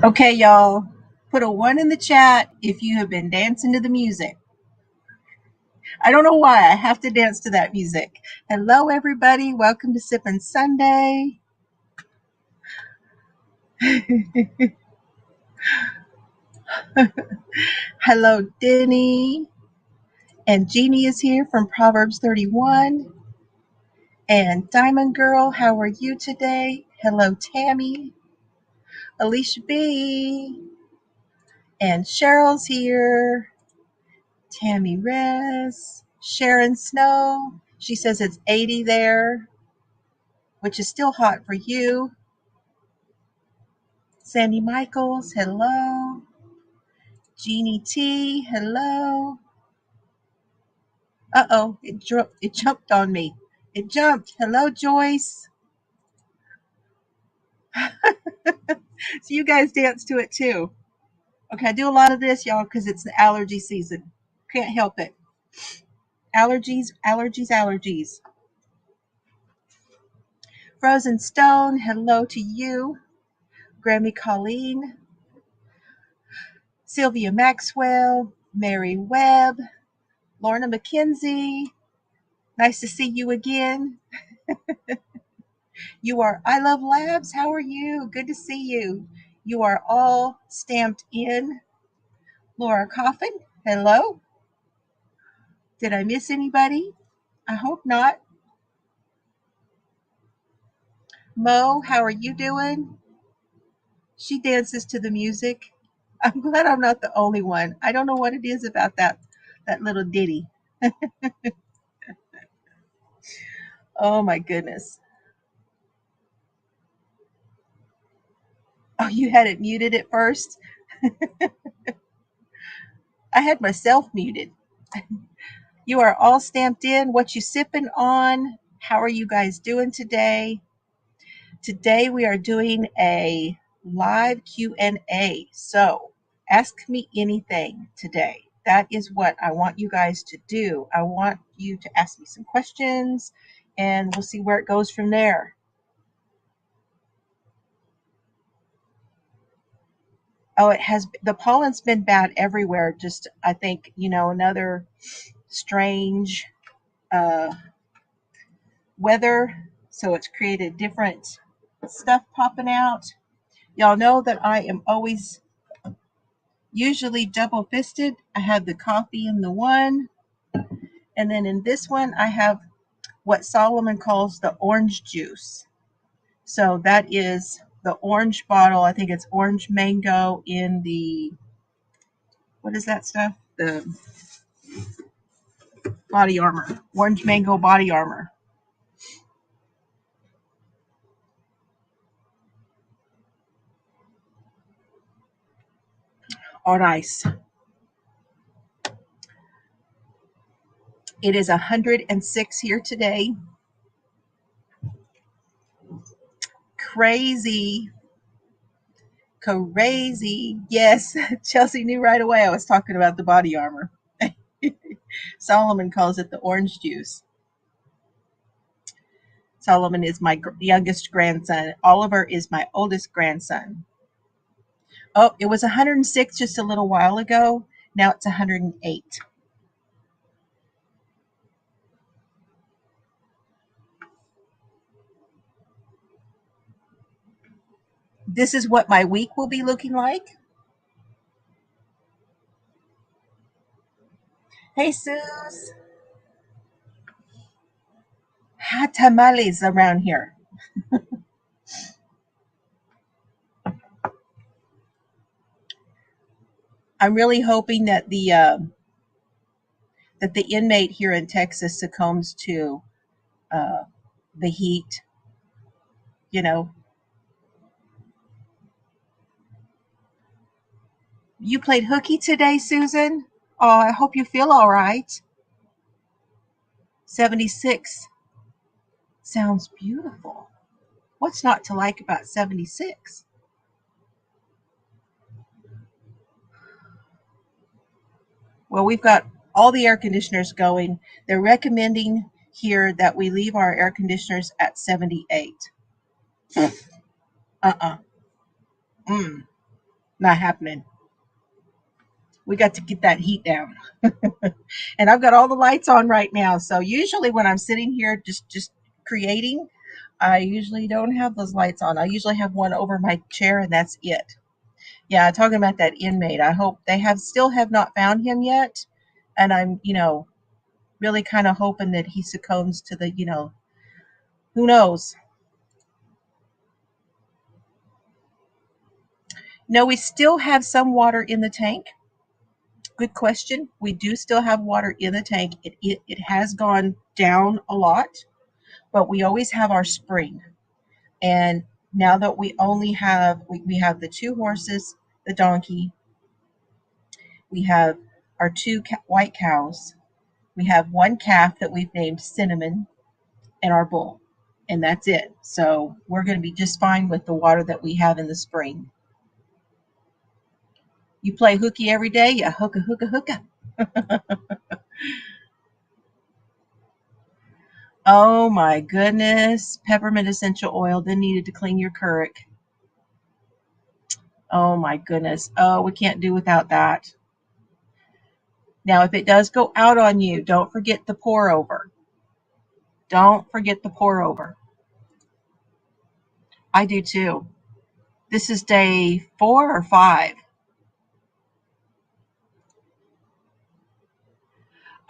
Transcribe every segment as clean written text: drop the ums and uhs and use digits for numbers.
Okay, y'all, put a 1 in the chat if you have been dancing to the music. I don't know why I have to dance to that music. Hello, everybody. Welcome to Sippin Sunday. Hello, Denny. And Jeannie is here from Proverbs 31. And Diamond Girl, how are you today? Hello, Tammy. Alicia B. And Cheryl's here. Tammy Rez. Sharon Snow. She says it's 80 there, which is still hot for you. Sandy Michaels, hello. Jeannie T, hello. Uh-oh, it jumped on me. It jumped. Hello, Joyce. So you guys dance to it too. Okay, I do a lot of this, y'all, because it's the allergy season. Can't help it. Allergies, allergies, allergies. Frozen Stone, hello to you. Grammy Colleen. Sylvia Maxwell. Mary Webb. Lorna McKenzie. Nice to see you again. You are I Love Labs. How are you? Good to see you. You are all stamped in. Laura Coffin. Hello. Did I miss anybody? I hope not. Mo, how are you doing? She dances to the music. I'm glad I'm not the only one. I don't know what it is about that little ditty. Oh my goodness. Oh, you had it muted at first? I had myself muted. You are all stamped in. What you sipping on? How are you guys doing today? Today we are doing a live Q&A. So ask me anything today. That is what I want you guys to do. I want you to ask me some questions and we'll see where it goes from there. Oh, the pollen's been bad everywhere. Just, I think, another strange weather. So it's created different stuff popping out. Y'all know that I am always usually double fisted. I have the coffee in the one, and then in this one, I have what Solomon calls the orange juice. So that is the orange bottle. I think it's orange mango in the, what is that stuff? The body armor. Orange mango body armor. Oh, nice. It is 106 here today. Crazy. Crazy. Yes, Chelsea knew right away I was talking about the body armor. Solomon calls it the orange juice. Solomon is my youngest grandson. Oliver is my oldest grandson. Oh, it was 106 just a little while ago. Now it's 108. This is what my week will be looking like. Hey, Suze. Hot tamales around here. I'm really hoping that the inmate here in Texas succumbs to the heat. You know, you played hooky today, Susan. Oh, I hope you feel all right. 76 sounds beautiful. What's not to like about 76? Well, we've got all the air conditioners going. They're recommending here that we leave our air conditioners at 78. Uh-uh. Mm. Not happening. We got to get that heat down. And I've got all the lights on right now. So usually when I'm sitting here just creating, I usually don't have those lights on. I usually have one over my chair and that's it. Yeah, talking about that inmate. I hope they still have not found him yet. And I'm, really kind of hoping that he succumbs to the, who knows. No, we still have some water in the tank. Good question. We do still have water in the tank. It has gone down a lot, but we always have our spring. And now that we have the two horses, the donkey, we have our two white cows, we have one calf that we've named Cinnamon, and our bull, and that's it. So we're going to be just fine with the water that we have in the spring. You play hooky every day, you hooka hooka hooka. Oh my goodness, peppermint essential oil then needed to clean your Keurig. Oh my goodness. Oh, we can't do without that. Now, if it does go out on you, don't forget the pour over. Don't forget the pour over. I do too. This is day 4 or 5.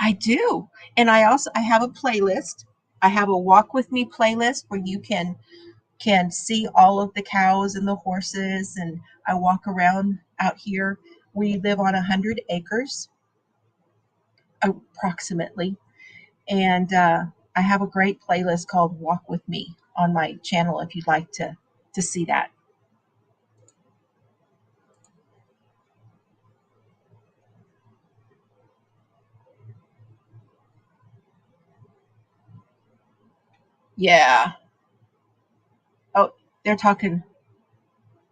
I do. And I have a playlist. I have a walk with me playlist where you can see all of the cows and the horses, and I walk around out here. We live on 100 acres approximately, and I have a great playlist called Walk with Me on my channel if you'd like to see that. Yeah. Oh, they're talking.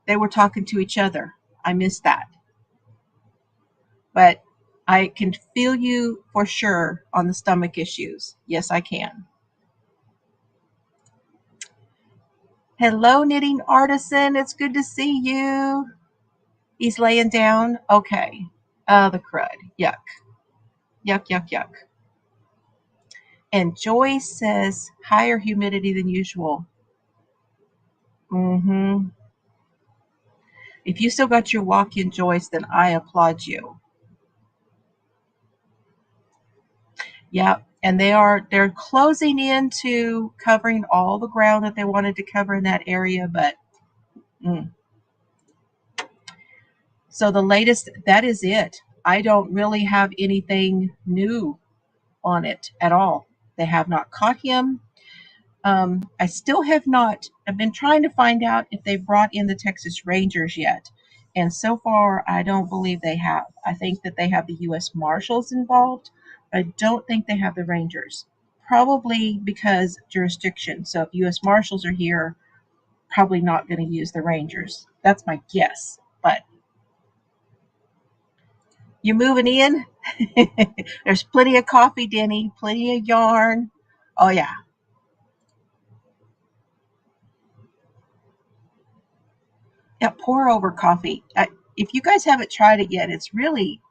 They were talking to each other. I missed that. But I can feel you for sure on the stomach issues. Yes, I can. Hello, knitting artisan. It's good to see you. He's laying down. Okay. The crud. Yuck. Yuck, yuck, yuck. And Joyce says higher humidity than usual. Mm-hmm. If you still got your walk-in, Joyce, then I applaud you. Yep. And they're closing into covering all the ground that they wanted to cover in that area, but so the latest, that is it. I don't really have anything new on it at all. They have not caught him. I still have not. I've been trying to find out if they've brought in the Texas Rangers yet. And so far, I don't believe they have. I think that they have the U.S. Marshals involved. I don't think they have the Rangers. Probably because jurisdiction. So if U.S. Marshals are here, probably not going to use the Rangers. That's my guess. But you moving in? There's plenty of coffee, Denny. Plenty of yarn. Oh yeah. Yeah, pour over coffee. If you guys haven't tried it yet, it's really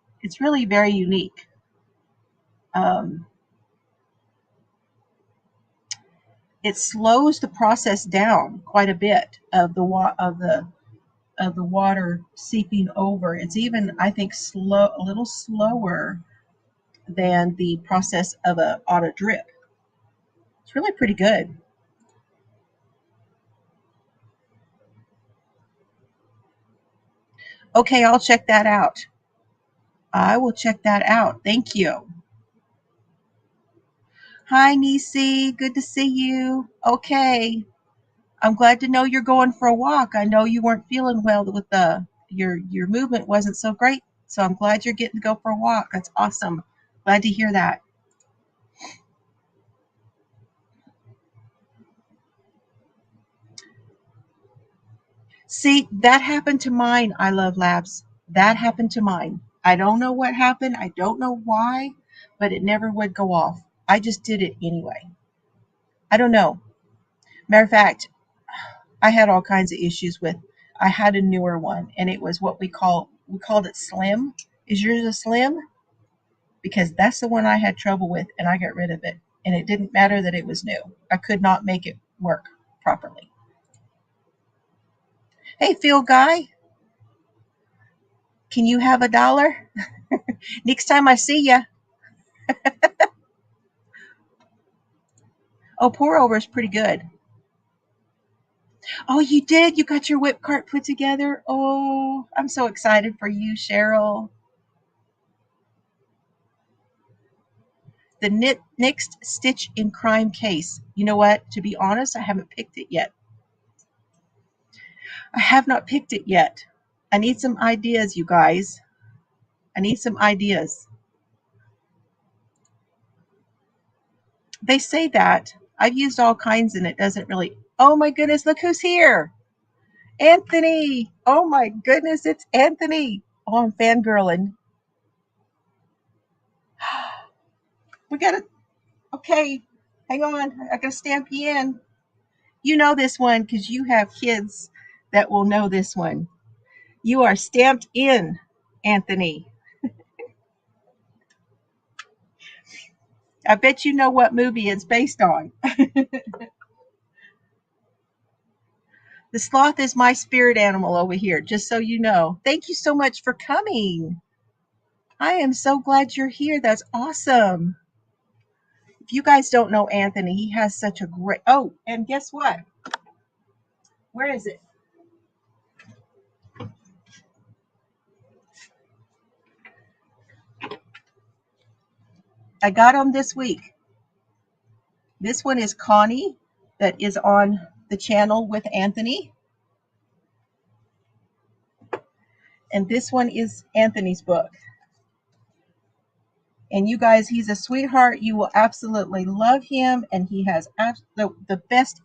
very unique. Um, it slows the process down quite a bit of the water seeping over. It's even, I think, a little slower than the process of a auto drip. It's really pretty good. Okay, I'll check that out. I will check that out. Thank you. Hi, Nisi. Good to see you. Okay. I'm glad to know you're going for a walk. I know you weren't feeling well with your movement wasn't so great. So I'm glad you're getting to go for a walk. That's awesome. Glad to hear that. See, that happened to mine, I Love Labs. That happened to mine. I don't know what happened. I don't know why, but it never would go off. I just did it anyway. I don't know. Matter of fact, I had all kinds of issues with. I had a newer one, and it was what we called it slim. Is yours a slim? Because that's the one I had trouble with, and I got rid of it. And it didn't matter that it was new. I could not make it work properly. Hey, Phil Guy, can you have $1? Next time I see ya. Oh, pour over is pretty good. Oh, you did? You got your whip cart put together? Oh, I'm so excited for you, Cheryl. The next Stitch in Crime case. You know what? To be honest, I haven't picked it yet. I have not picked it yet. I need some ideas, you guys. I need some ideas. They say that. I've used all kinds and it doesn't really. Oh my goodness, look who's here. Anthony. Oh my goodness, it's Anthony. Oh, I'm fangirling. We got to. Okay, hang on. I got to stamp you in. You know this one because you have kids that will know this one. You are stamped in, Anthony. I bet you know what movie it's based on. The sloth is my spirit animal over here, just so you know. Thank you so much for coming. I am so glad you're here. That's awesome. If you guys don't know Anthony, he has such a great. Oh, and guess what? Where is it? I got him this week. This one is Connie, that is on the channel with Anthony. And this one is Anthony's book. And you guys, he's a sweetheart. You will absolutely love him. And he has the best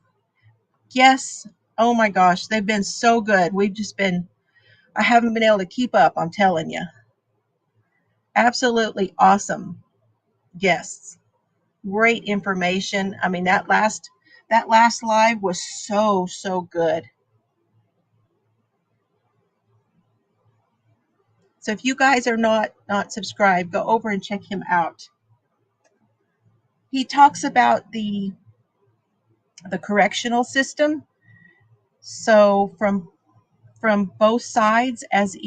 guests. Oh my gosh, they've been so good. I haven't been able to keep up, I'm telling you. Absolutely awesome guests. Great information. I mean, that last live was so good. So if you guys are not subscribed, go over and check him out. He talks about the correctional system. So from both sides, as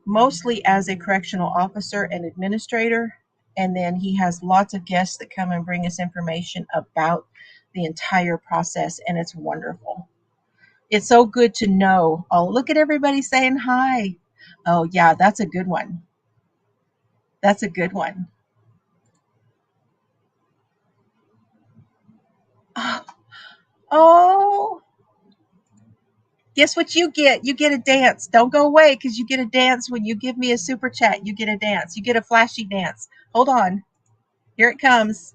mostly as a correctional officer and administrator, and then he has lots of guests that come and bring us information about the entire process, and it's wonderful. It's so good to know. Oh, look at everybody saying hi. Oh yeah, that's a good one. That's a good one. Oh, guess what you get? You get a dance. Don't go away because you get a dance when you give me a super chat. You get a dance. You get a flashy dance. Hold on. Here it comes.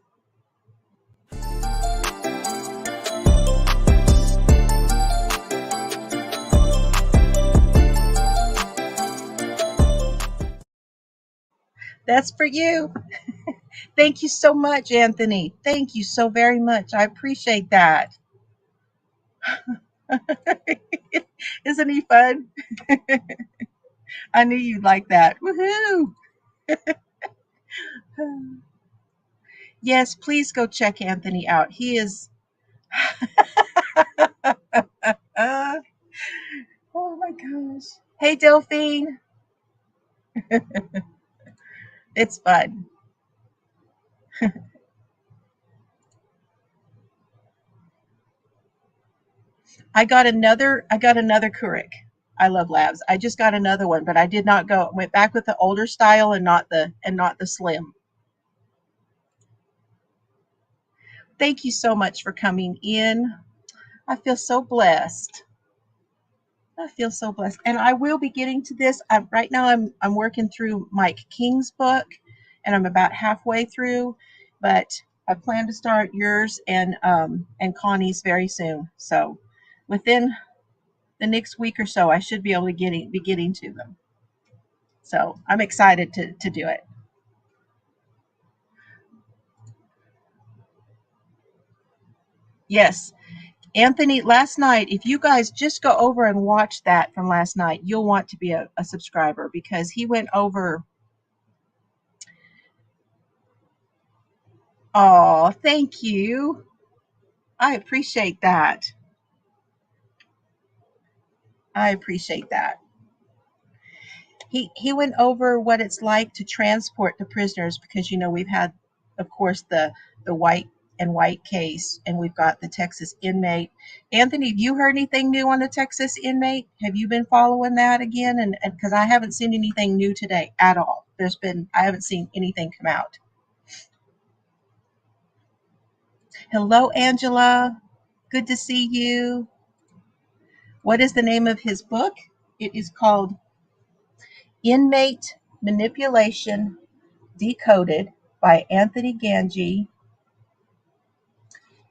That's for you. Thank you so much, Anthony. Thank you so very much. I appreciate that. Isn't he fun? I knew you'd like that. Woohoo! Yes, please go check Anthony out. He is. Oh my gosh. Hey, Delphine. It's fun. I got another Keurig. I love labs. I just got another one, but I did not go. I went back with the older style and not the slim. Thank you so much for coming in. I feel so blessed. I feel so blessed. And I will be getting to this. Right now I'm working through Mike King's book, and I'm about halfway through, but I plan to start yours and Connie's very soon. So within the next week or so, I should be able to be getting to them. So I'm excited to do it. Yes. Anthony, last night, if you guys just go over and watch that from last night, you'll want to be a subscriber because he went over. Oh, thank you. I appreciate that. I appreciate that. He went over what it's like to transport the prisoners because we've had, of course, the white case, and we've got the Texas inmate. Anthony, have you heard anything new on the Texas inmate? Have you been following that again? And because I haven't seen anything new today at all. I haven't seen anything come out. Hello, Angela. Good to see you. What is the name of his book? It is called Inmate Manipulation Decoded by Anthony Gangi.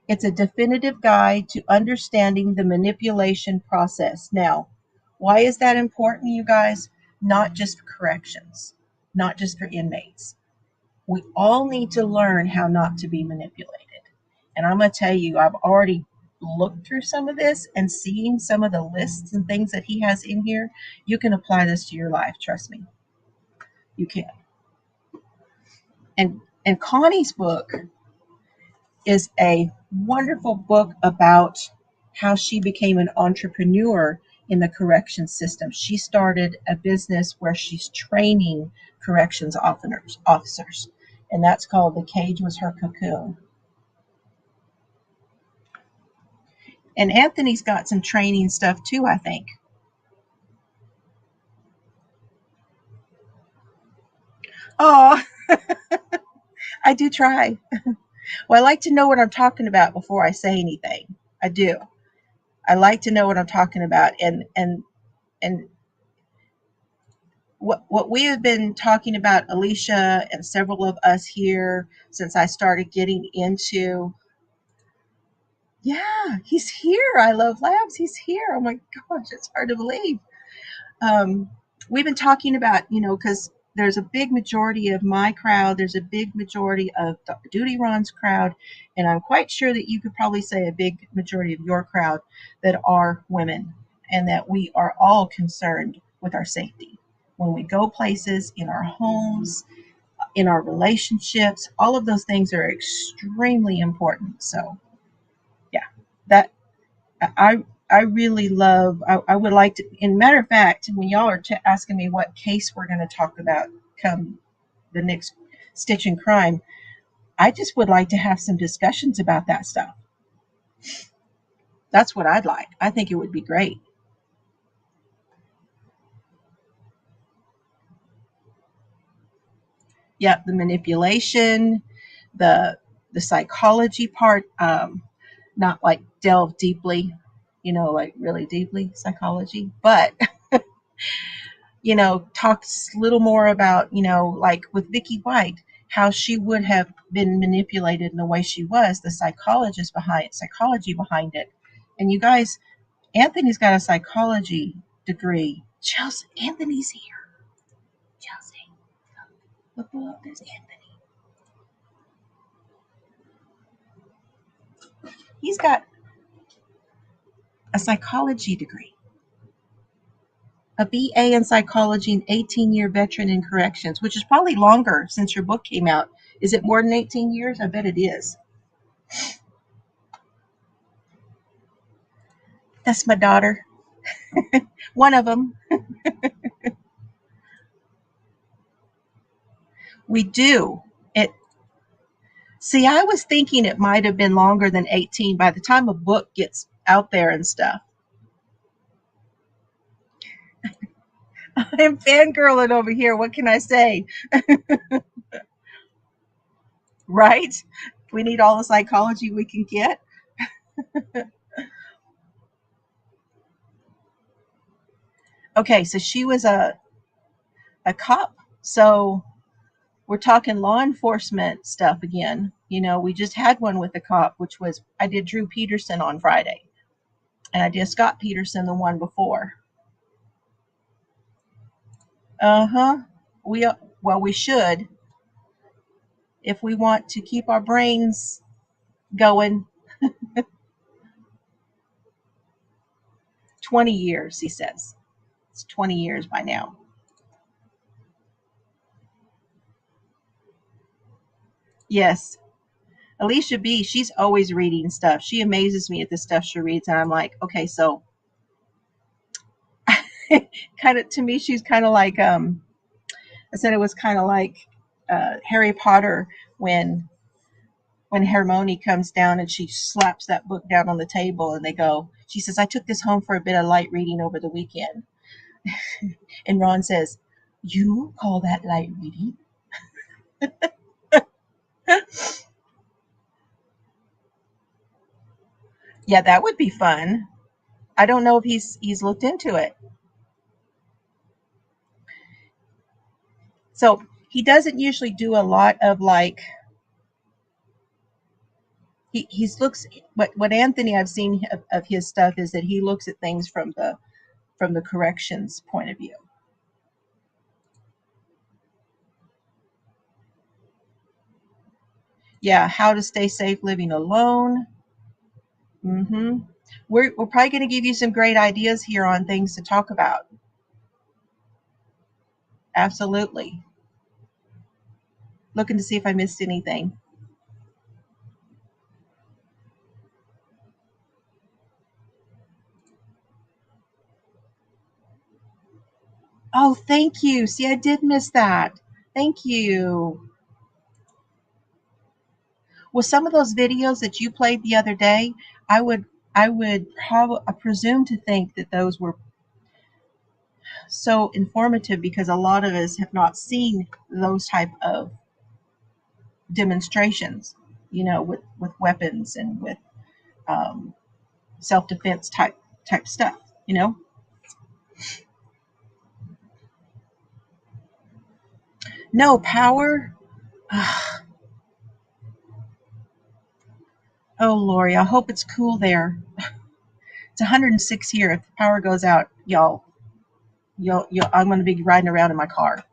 It's a definitive guide to understanding the manipulation process. Now, why is that important, you guys? Not just for corrections, not just for inmates. We all need to learn how not to be manipulated. And I'm going to tell you, I've already looked through some of this and seeing some of the lists and things that he has in here. You can apply this to your life, trust me. You can. And Connie's book is a wonderful book about how she became an entrepreneur in the corrections system. She started a business where she's training corrections officers, and that's called The Cage Was Her Cocoon. And Anthony's got some training stuff too, I think. Oh, I do try. Well, I like to know what I'm talking about before I say anything. I do. I like to know what I'm talking about, and what we have been talking about, Alicia and several of us here, since I started getting into. Yeah, he's here. I love labs. He's here. Oh my gosh, it's hard to believe. Um, we've been talking about, because there's a big majority of my crowd, there's a big majority of Dr. Duty Ron's crowd, and I'm quite sure that you could probably say a big majority of your crowd that are women, and that we are all concerned with our safety. When we go places, in our homes, in our relationships, all of those things are extremely important. So, yeah, that I really love. I would like to. In matter of fact, when y'all are asking me what case we're going to talk about come the next Stitch and Crime, I just would like to have some discussions about that stuff. That's what I'd like. I think it would be great. Yeah, the manipulation, the the psychology part. Not like delve deeply, like really deeply psychology, but talks a little more about, like with Vicky White, how she would have been manipulated in the way she was, the psychology behind it. And you guys, Anthony's got a psychology degree. Chelsea, Anthony's here. Chelsea, look below. There's Anthony. He's got a psychology degree, a BA in psychology, an 18-year veteran in corrections, which is probably longer since your book came out. Is it more than 18 years? I bet it is. That's my daughter. One of them. We do. It. See, I was thinking it might have been longer than 18 by the time a book gets out there and stuff. I'm fangirling over here. What can I say? Right? We need all the psychology we can get. Okay, so she was a cop. So we're talking law enforcement stuff again. We just had one with the cop, which was I did Drew Peterson on Friday, and I did Scott Peterson the one before. Uh-huh. We should, if we want to keep our brains going. 20 years, he says. It's 20 years by now. Yes. Alicia B, she's always reading stuff. She amazes me at the stuff she reads. And I'm like, okay, so kind of, to me, she's kind of like, I said it was kind of like Harry Potter when Hermione comes down and she slaps that book down on the table and she says, I took this home for a bit of light reading over the weekend. And Ron says, you call that light reading? Yeah, that would be fun. I don't know if he's looked into it. So he doesn't usually do a lot of like, he's looks, what Anthony I've seen of his stuff is that he looks at things from the corrections point of view. Yeah, how to stay safe living alone. Mm-hmm. We're probably going to give you some great ideas here on things to talk about. Absolutely. Looking to see if I missed anything. Oh, thank you. See, I did miss that. Thank you. Well, some of those videos that you played the other day, I would presume to think that those were so informative because a lot of us have not seen those type of demonstrations, with weapons and with self-defense type stuff, No power. Oh, Lori, I hope it's cool there. It's 106 here. If the power goes out, y'all, I'm going to be riding around in my car.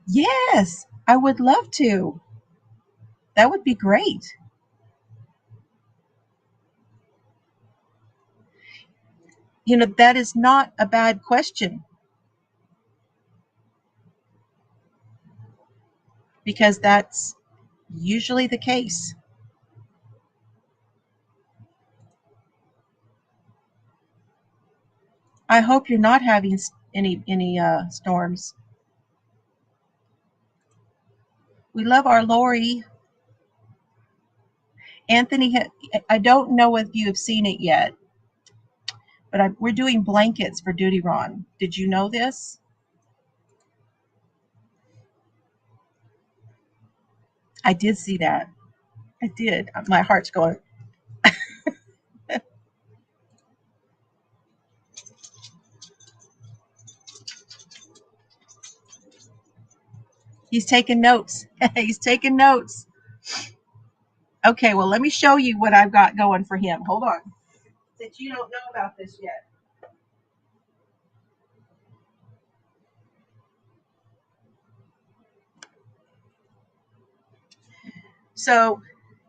Yes, I would love to. That would be great. That is not a bad question. Because that's usually the case. I hope you're not having any storms. We love our Lori. Anthony, I don't know if you have seen it yet, but we're doing blankets for Duty Ron. Did you know this? I did see that. I did. My heart's going. He's taking notes. He's taking notes. Okay, well, let me show you what I've got going for him. Hold on. Since you don't know about this yet. So,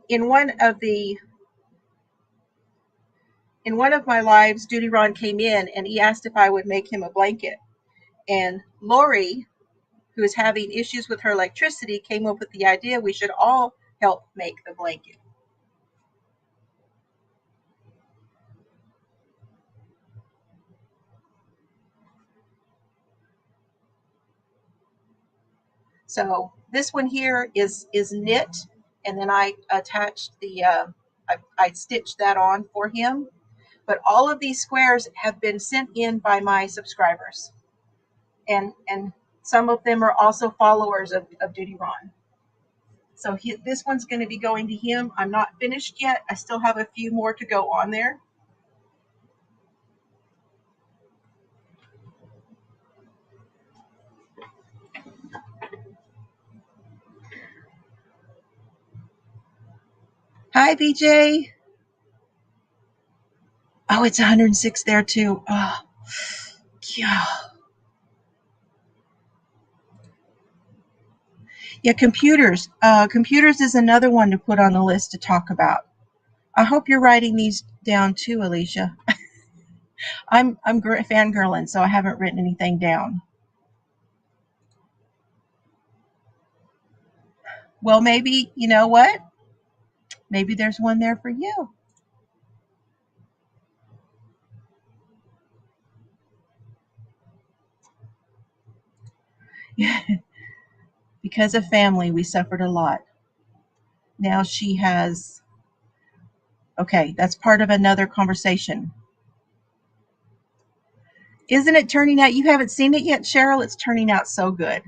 in one of my lives, Duty Ron came in and he asked if I would make him a blanket. And Lori, who is having issues with her electricity, came up with the idea we should all help make the blanket. So this one here is knit, and then I attached I stitched that on for him. But all of these squares have been sent in by my subscribers, and some of them are also followers of Duty Ron. So this one's going to be going to him. I'm not finished yet. I still have a few more to go on there. Hi, BJ. Oh, it's 106 there too. Oh, yeah. Yeah, computers. Computers is another one to put on the list to talk about. I hope you're writing these down too, Alicia. I'm fangirling, so I haven't written anything down. Well, maybe, you know what? Maybe there's one there for you. Because of family, we suffered a lot. Now she has, okay, that's part of another conversation. Isn't it turning out? You haven't seen it yet, Cheryl? It's turning out so good.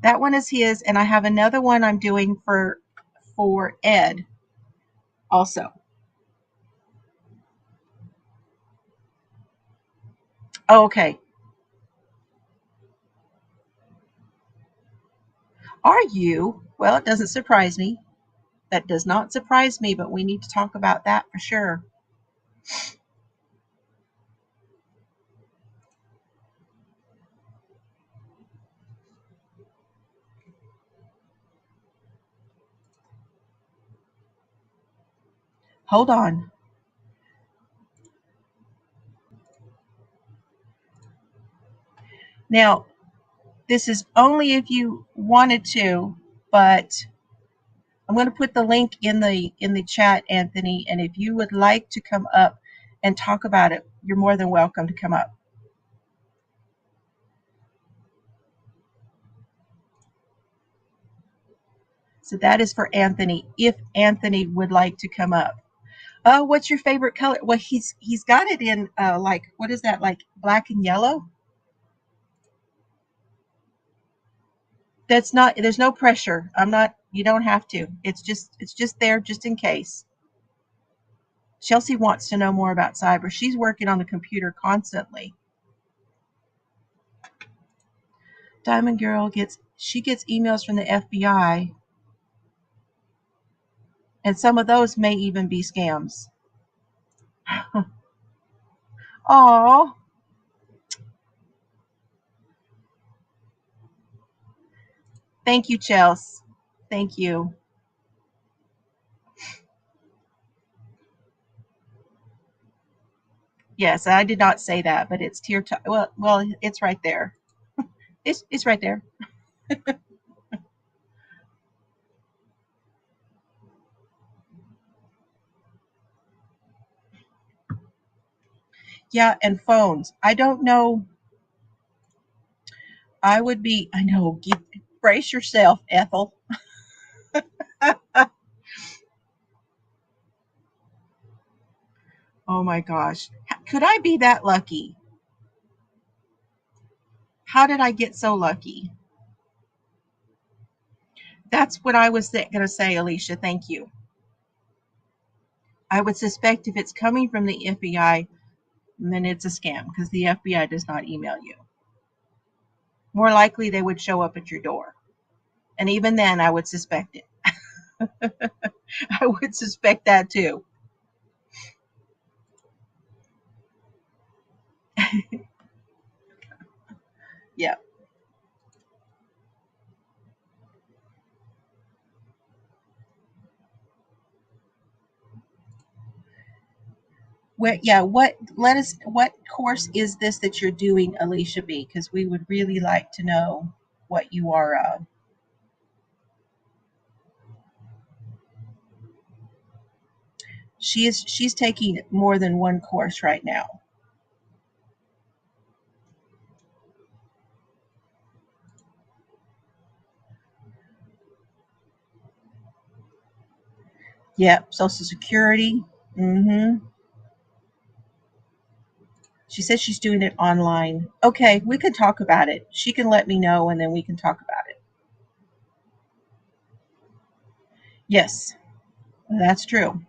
That one is his, and I have another one I'm doing for Ed also. Oh, okay. Are you? Well, it doesn't surprise me. That does not surprise me, but we need to talk about that for sure. Hold on. Now, this is only if you wanted to, but I'm going to put the link in the chat, Anthony, and if you would like to come up and talk about it, you're more than welcome to come up. So that is for Anthony, if Anthony would like to come up. Oh, what's your favorite color? Well, he's got it in like, what is that, like black and yellow? That's not, there's no pressure. I'm not, you don't have to. It's just there just in case. Chelsea wants to know more about cyber. She's working on the computer constantly. Diamond Girl gets emails from the FBI, and some of those may even be scams. Oh, thank you, Chelsea. Thank you. Yes, I did not say that, but it's tier top. Well, it's right there. It's right there. Yeah, and phones. I don't know. I know. Brace yourself, Ethel. Oh my gosh. Could I be that lucky? How did I get so lucky? That's what I was going to say, Alicia. Thank you. I would suspect if it's coming from the FBI, then it's a scam because the FBI does not email you. More likely, they would show up at your door. And even then, I would suspect it. I would suspect that too. Yeah. What course is this that you're doing, Alicia B? Because we would really like to know what you are. She's taking more than one course right now. Yep, Social Security. Mm-hmm. She says she's doing it online. Okay, we could talk about it. She can let me know, and then we can talk about it. Yes, that's true.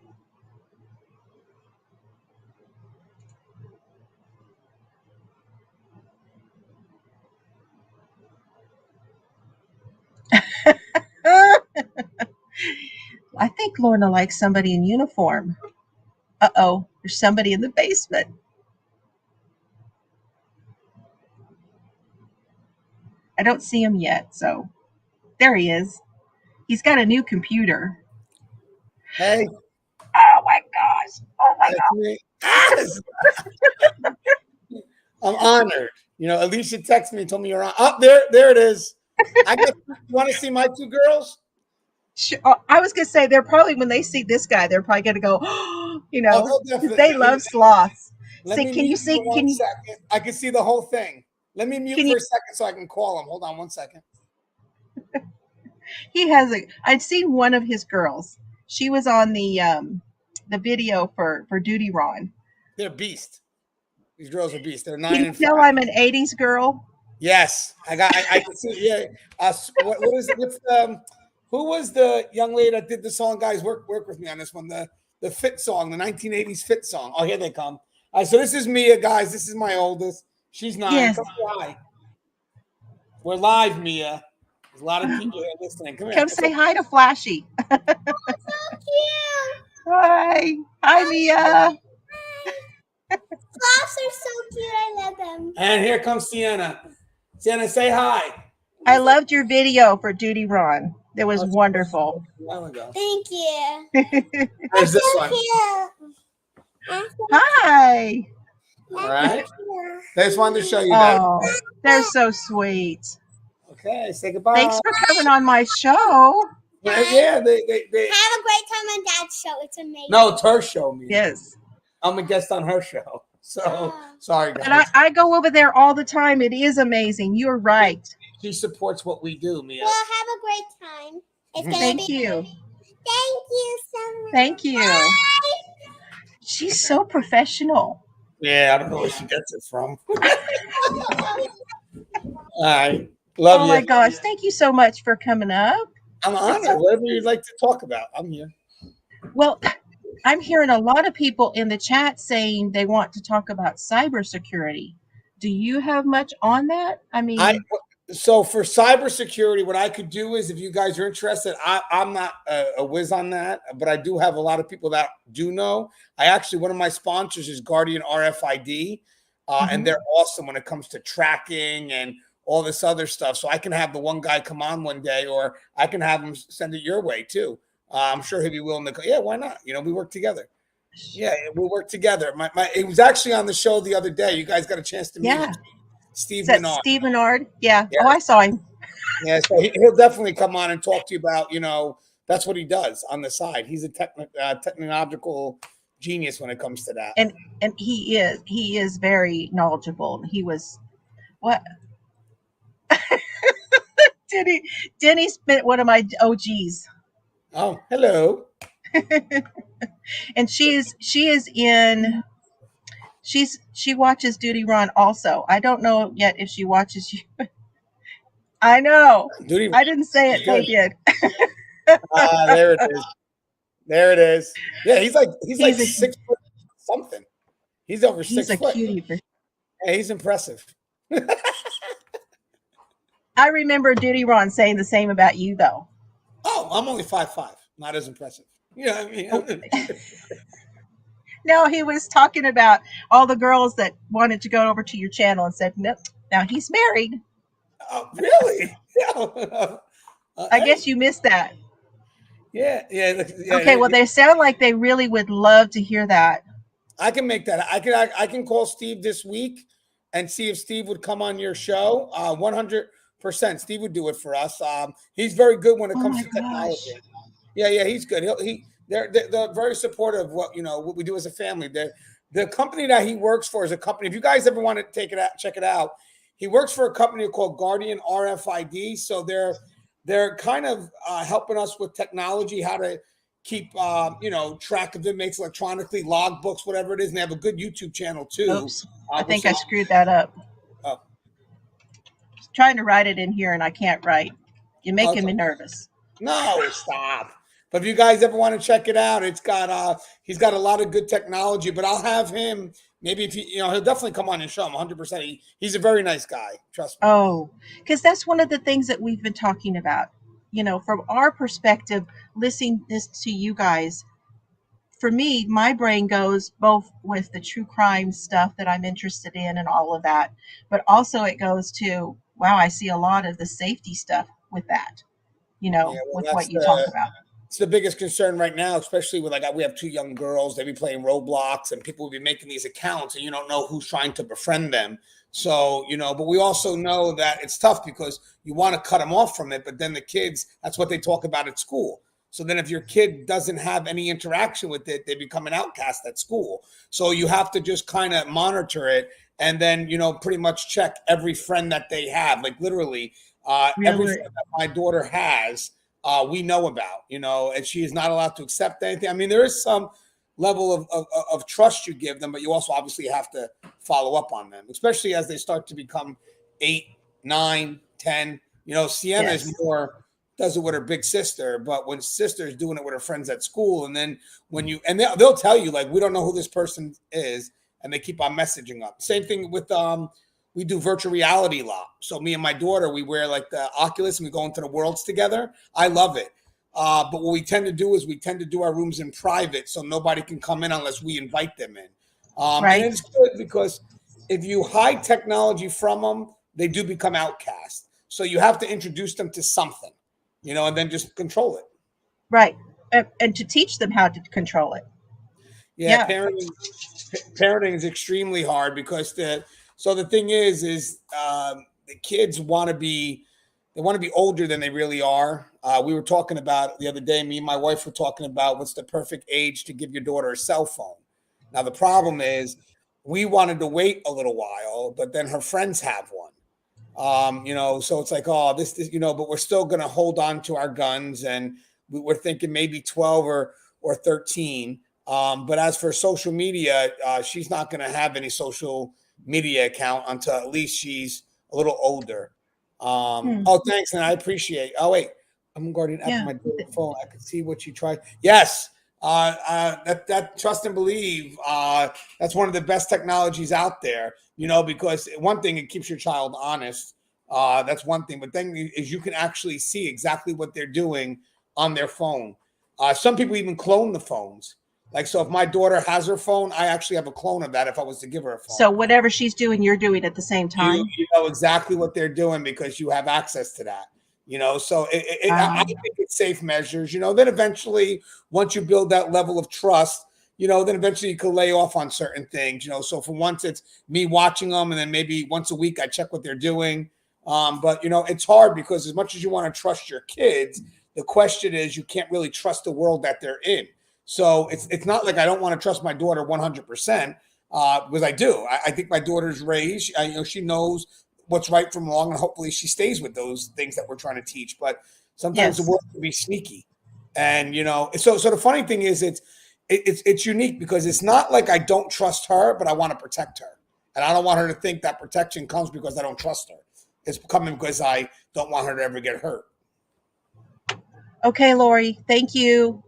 I think Lorna likes somebody in uniform. Uh-oh, there's somebody in the basement. I don't see him yet, so there he is. He's got a new computer. Hey. Oh my gosh. Oh my Yes. I'm honored. Alicia texted me and told me you're on. Oh, there it is. You want to see my two girls? I was gonna say they're probably when they see this guy, they're probably gonna go, oh, They'll because definitely. they love sloths. Let So me can you mute see? for 1 second. I can see the whole thing. Let me mute Can for you? a second so I can call him. Hold on 1 second. He has a. I'd seen one of his girls. She was on the video for Duty Ron. They're beast. These girls are beast. They're Can 9 you and 5. tell I'm an '80s girl? Yes, I can see. Yeah. What is it? Who was the young lady that did the song? Guys, work with me on this one. The Fit song, the 1980s Fit song. Oh, here they come. All right, so this is Mia, guys. This is my oldest. She's 9. Yes. Come hi. We're live, Mia. There's a lot of people here listening. Come here. Come say hi to Flashy. So cute. Hi, Mia. Sloths are so cute. I love them. And here comes Sienna. Sienna, say hi. I loved your video for Duty Ron. It was wonderful. Thank you. There's this one. Hi. All right. I just wanted to show you that. Oh, they're so sweet. Okay, say goodbye. Thanks for coming on my show. Yeah, they Have a great time on Dad's show. It's amazing. No, it's her show, me. Yes. I'm a guest on her show. So sorry, guys. And I go over there all the time. It is amazing. You're right. She supports what we do, Mia. Well, have a great time. It's gonna Thank be. you. Thank you so much. Thank you. Bye. She's so professional. Yeah, I don't know where she gets it from. All right. Love you. Oh my gosh. Thank you so much for coming up. I'm honored. Whatever you'd like to talk about, I'm here. Well, I'm hearing a lot of people in the chat saying they want to talk about cybersecurity. Do you have much on that? I mean, so for cybersecurity, what I could do is, if you guys are interested, I'm not a whiz on that, but I do have a lot of people that do know. One of my sponsors is Guardian RFID, and they're awesome when it comes to tracking and all this other stuff. So I can have the one guy come on one day, or I can have him send it your way too. I'm sure he'll be willing to go. Yeah, why not? We work together. Yeah, we'll work together. It was actually on the show the other day. You guys got a chance to meet him. Steve Menard. Steve Menard? Yeah. Yeah. Oh, I saw him. Yeah, so he'll definitely come on and talk to you about, that's what he does on the side. He's a technological genius when it comes to that. And he is very knowledgeable. He was what? Denny's been one of my OGs. Oh, hello. And she watches Duty Ron also. I don't know yet if she watches you. I know. I didn't say it. They did. There it is. There it is. Yeah, he's like 6 foot something. He's over 6 foot. He's a cutie. Yeah, he's impressive. I remember Duty Ron saying the same about you, though. Oh, I'm only 5'5". Not as impressive. You know what I mean? No, he was talking about all the girls that wanted to go over to your channel and said, nope, now he's married. Oh, really? I guess you missed that. Yeah. Okay, well, they sound like they really would love to hear that. I can make that. I can call Steve this week and see if Steve would come on your show. 100%. Steve would do it for us. He's very good when it comes to technology. Yeah, he's good. They're very supportive of what we do as a family. The company that he works for is a company. If you guys ever want to check it out. He works for a company called Guardian RFID. So they're kind of helping us with technology, how to keep track of inmates electronically, logbooks, whatever it is. And they have a good YouTube channel too. Oops. I think I screwed that up. Oh. Trying to write it in here and I can't write. You're making me nervous. No, stop. But if you guys ever want to check it out, he's got a lot of good technology. But I'll have him. Maybe if he'll definitely come on and show him 100%. He's a very nice guy. Trust me. Oh, because that's one of the things that we've been talking about. From our perspective, listening this to you guys, for me, my brain goes both with the true crime stuff that I'm interested in and all of that, but also it goes to, wow, I see a lot of the safety stuff with that, with what you talk about. it's the biggest concern right now, especially with we have 2 young girls. They be playing Roblox, and people will be making these accounts, and you don't know who's trying to befriend them. So, but we also know that it's tough because you want to cut them off from it, but then the kids, that's what they talk about at school. So then if your kid doesn't have any interaction with it, they become an outcast at school. So you have to just kind of monitor it, and then, pretty much check every friend that they have. Like literally, every friend that my daughter has, we know about, and she is not allowed to accept anything. I mean, there is some level of trust you give them, but you also obviously have to follow up on them, especially as they start to become 8, 9, 10. Sienna is more does it with her big sister, but when sister is doing it with her friends at school, and then they'll tell you we don't know who this person is, and they keep on messaging up. Same thing with we do virtual reality a lot. So me and my daughter, we wear the Oculus and we go into the worlds together. I love it. But what we tend to do is we tend to do our rooms in private, so nobody can come in unless we invite them in. Right. And it's good because if you hide technology from them, they do become outcasts. So you have to introduce them to something, and then just control it. Right. And to teach them how to control it. Yeah. Parenting is extremely hard because the thing is the kids want to be older than they really are. We were talking about the other day, me and my wife were talking about what's the perfect age to give your daughter a cell phone. Now, the problem is we wanted to wait a little while, but then her friends have one. So it's this is, but we're still going to hold on to our guns, and we're thinking maybe 12 or 13. But as for social media, she's not going to have any social media account until at least she's a little older. Oh, thanks, and I appreciate. Oh, wait, I'm guarding after my phone. I can see what you tried. Yes, that trust and believe. That's one of the best technologies out there. Because one thing, it keeps your child honest. That's one thing, but then is you can actually see exactly what they're doing on their phone. Some people even clone the phones. So if my daughter has her phone, I actually have a clone of that if I was to give her a phone. So whatever she's doing, you're doing at the same time? You know exactly what they're doing because you have access to that. So I think it's safe measures. Then eventually, once you build that level of trust, then eventually you can lay off on certain things. So for once it's me watching them, and then maybe once a week I check what they're doing. But it's hard because as much as you want to trust your kids, the question is you can't really trust the world that they're in. So it's not like I don't want to trust my daughter 100%, because I do. I think my daughter's raised. She knows what's right from wrong, and hopefully she stays with those things that we're trying to teach. But sometimes the world can be sneaky, and So the funny thing is, it's unique because it's not like I don't trust her, but I want to protect her, and I don't want her to think that protection comes because I don't trust her. It's coming because I don't want her to ever get hurt. Okay, Lori, thank you.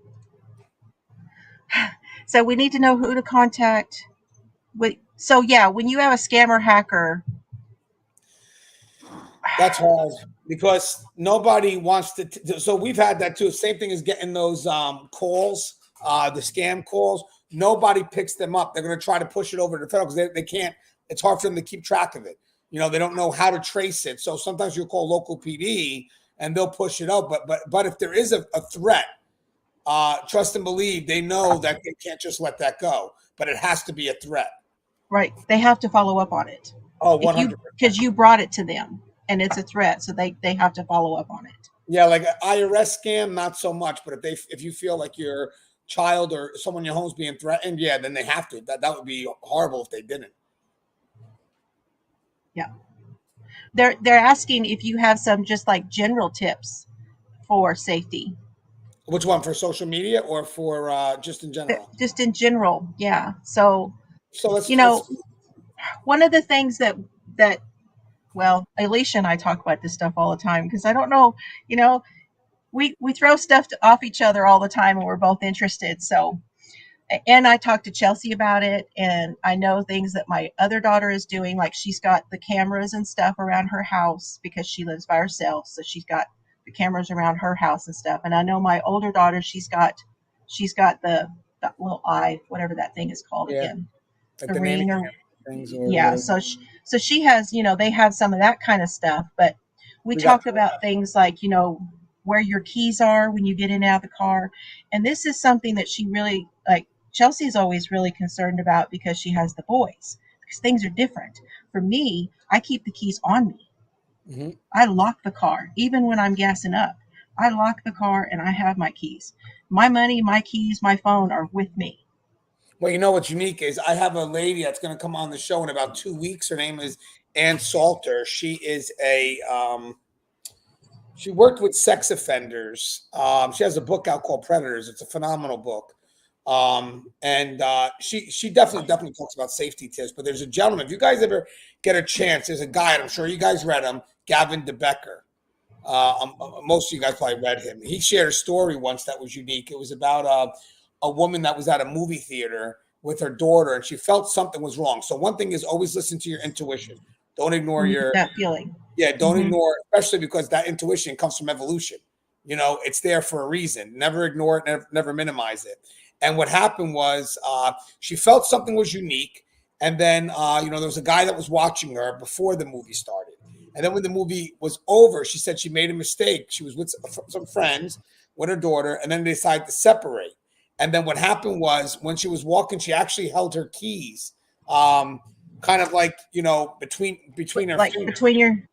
So we need to know who to contact. So yeah, when you have a scammer hacker, that's hard because nobody wants to. So we've had that too. Same thing as getting those calls, the scam calls. Nobody picks them up. They're going to try to push it over to the federal because they can't. It's hard for them to keep track of it. They don't know how to trace it. So sometimes you'll call local PD and they'll push it out. But if there is a threat, trust and believe, they know that they can't just let that go, but it has to be a threat. Right. They have to follow up on it. Oh, 100%. Because you brought it to them and it's a threat. So they have to follow up on it. Yeah. Like an IRS scam, not so much. But if you feel like your child or someone in your home is being threatened, yeah, then they have to. That would be horrible if they didn't. Yeah. They're asking if you have some just like general tips for safety. Which one, for social media or for just in general? Just in general, yeah. So let's, one of the things that Alicia and I talk about this stuff all the time because I don't know, we throw stuff off each other all the time and we're both interested. So, and I talked to Chelsea about it, and I know things that my other daughter is doing, like she's got the cameras and stuff around her house because she lives by herself. So she's got the cameras around her house and stuff. And I know my older daughter, she's got the little eye, whatever that thing is called again. Like the ring or things. Yeah. So she has, they have some of that kind of stuff, but we talk about things like, where your keys are when you get in and out of the car. And this is something that she really, like, Chelsea's always really concerned about because she has the boys, because things are different. For me, I keep the keys on me. Mm-hmm. I lock the car, even when I'm gassing up. I lock the car and I have my keys. My money, my keys, my phone are with me. Well, you know what's unique is I have a lady that's going to come on the show in about 2 weeks. Her name is Ann Salter. She is she worked with sex offenders. She has a book out called Predators. It's a phenomenal book. And she definitely talks about safety tips. But there's a gentleman, if you guys ever get a chance, there's a guy, and I'm sure you guys read him, Gavin DeBecker. Most of you guys probably read him. He shared a story once that was unique. It was about a woman that was at a movie theater with her daughter, and she felt something was wrong. So one thing is always listen to your intuition. Don't ignore that feeling. Yeah, don't ignore, especially because that intuition comes from evolution. You know, it's there for a reason. Never ignore it, never minimize it. And what happened was she felt something was unique. And then, there was a guy that was watching her before the movie started. And then when the movie was over, she said she made a mistake. She was with some friends, with her daughter, and then they decided to separate. And then what happened was when she was walking, she actually held her keys, kind of like, between her like fingers.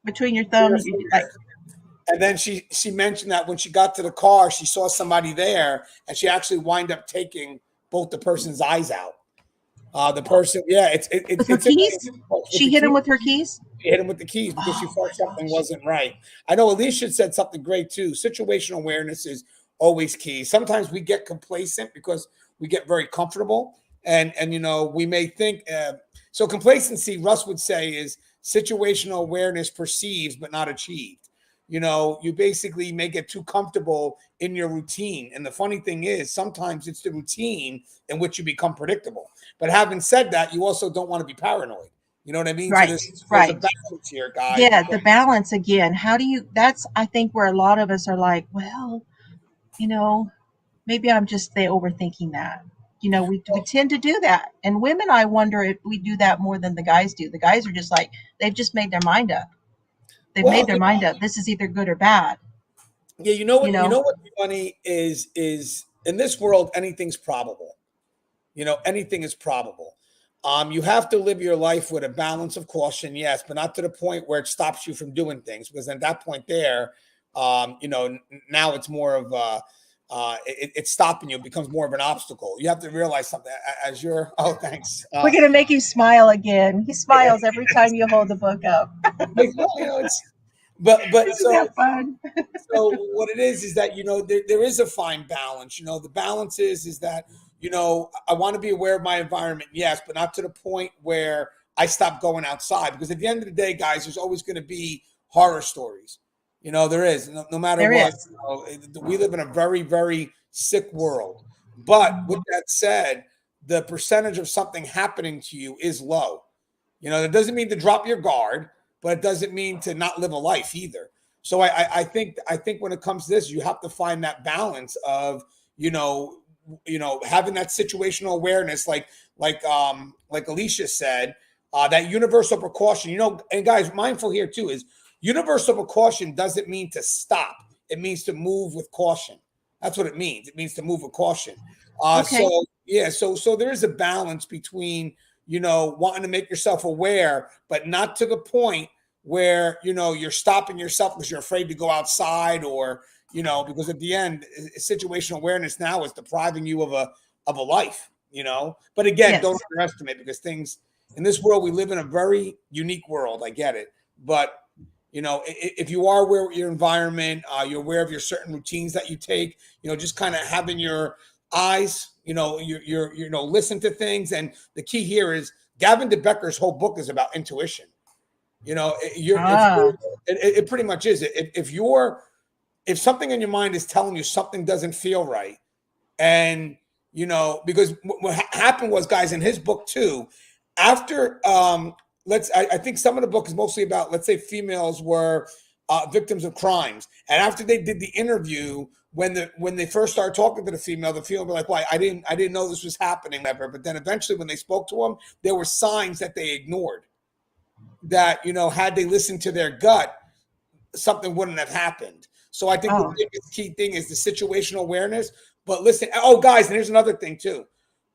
between your thumbs. Like, and then she mentioned that when she got to the car, she saw somebody there, and she actually wind up taking both the person's eyes out. The person, it's her keys. She hit him with her keys. She hit him with the keys because she thought something wasn't right. I know Alicia said something great too. Situational awareness is always key. Sometimes we get complacent because we get very comfortable, and we may think so. Complacency, Russ would say, is situational awareness perceives but not achieved. You basically may get too comfortable in your routine. And the funny thing is, sometimes it's the routine in which you become predictable. But having said that, you also don't want to be paranoid. You know what I mean? Right. So there's right. a balance here, guys. Yeah, the balance again. How do you, that's, I think, where a lot of us are like, well, maybe I'm just overthinking that. We tend to do that. And women, I wonder if we do that more than the guys do. The guys are just like, they've just made their mind up. They've made their mind up. This is either good or bad. Yeah, you know what's funny is in this world, anything's probable. Anything is probable. You have to live your life with a balance of caution, yes, but not to the point where it stops you from doing things. Because at that point there, now it's more of it's stopping you. It becomes more of an obstacle. You have to realize something as you're. Oh, thanks. We're gonna make you smile again. He smiles every time you hold the book up. But so fun. So what it is that there is a fine balance. The balance is that I want to be aware of my environment, yes, but not to the point where I stop going outside. Because at the end of the day, guys, there's always going to be horror stories. There is, no matter what. We live in a very, very sick world. But with that said, the percentage of something happening to you is low. That doesn't mean to drop your guard, but it doesn't mean to not live a life either. So I think when it comes to this, you have to find that balance of having that situational awareness, like Alicia said, that universal precaution. And guys, mindful here too is universal precaution doesn't mean to stop. It means to move with caution. That's what it means. It means to move with caution. Okay. So there is a balance between wanting to make yourself aware, but not to the point where you're stopping yourself because you're afraid to go outside, or because at the end, situational awareness now is depriving you of a life. But again, Don't underestimate, because things in this world, we live in a very unique world. I get it, but if you are aware of your environment, you're aware of your certain routines that you take. Just kind of having your eyes, you're listen to things. And the key here is Gavin DeBecker's whole book is about intuition. It pretty much is. If something in your mind is telling you something doesn't feel right, and because what happened was, guys, in his book too, after I think some of the book is mostly about, let's say, females were victims of crimes, and after they did the interview, when they first started talking to the female were like, "Why, I didn't know this was happening ever." But then eventually, when they spoke to them, there were signs that they ignored. That had they listened to their gut, something wouldn't have happened. So I think the biggest key thing is the situational awareness. But listen, guys, and here's another thing too.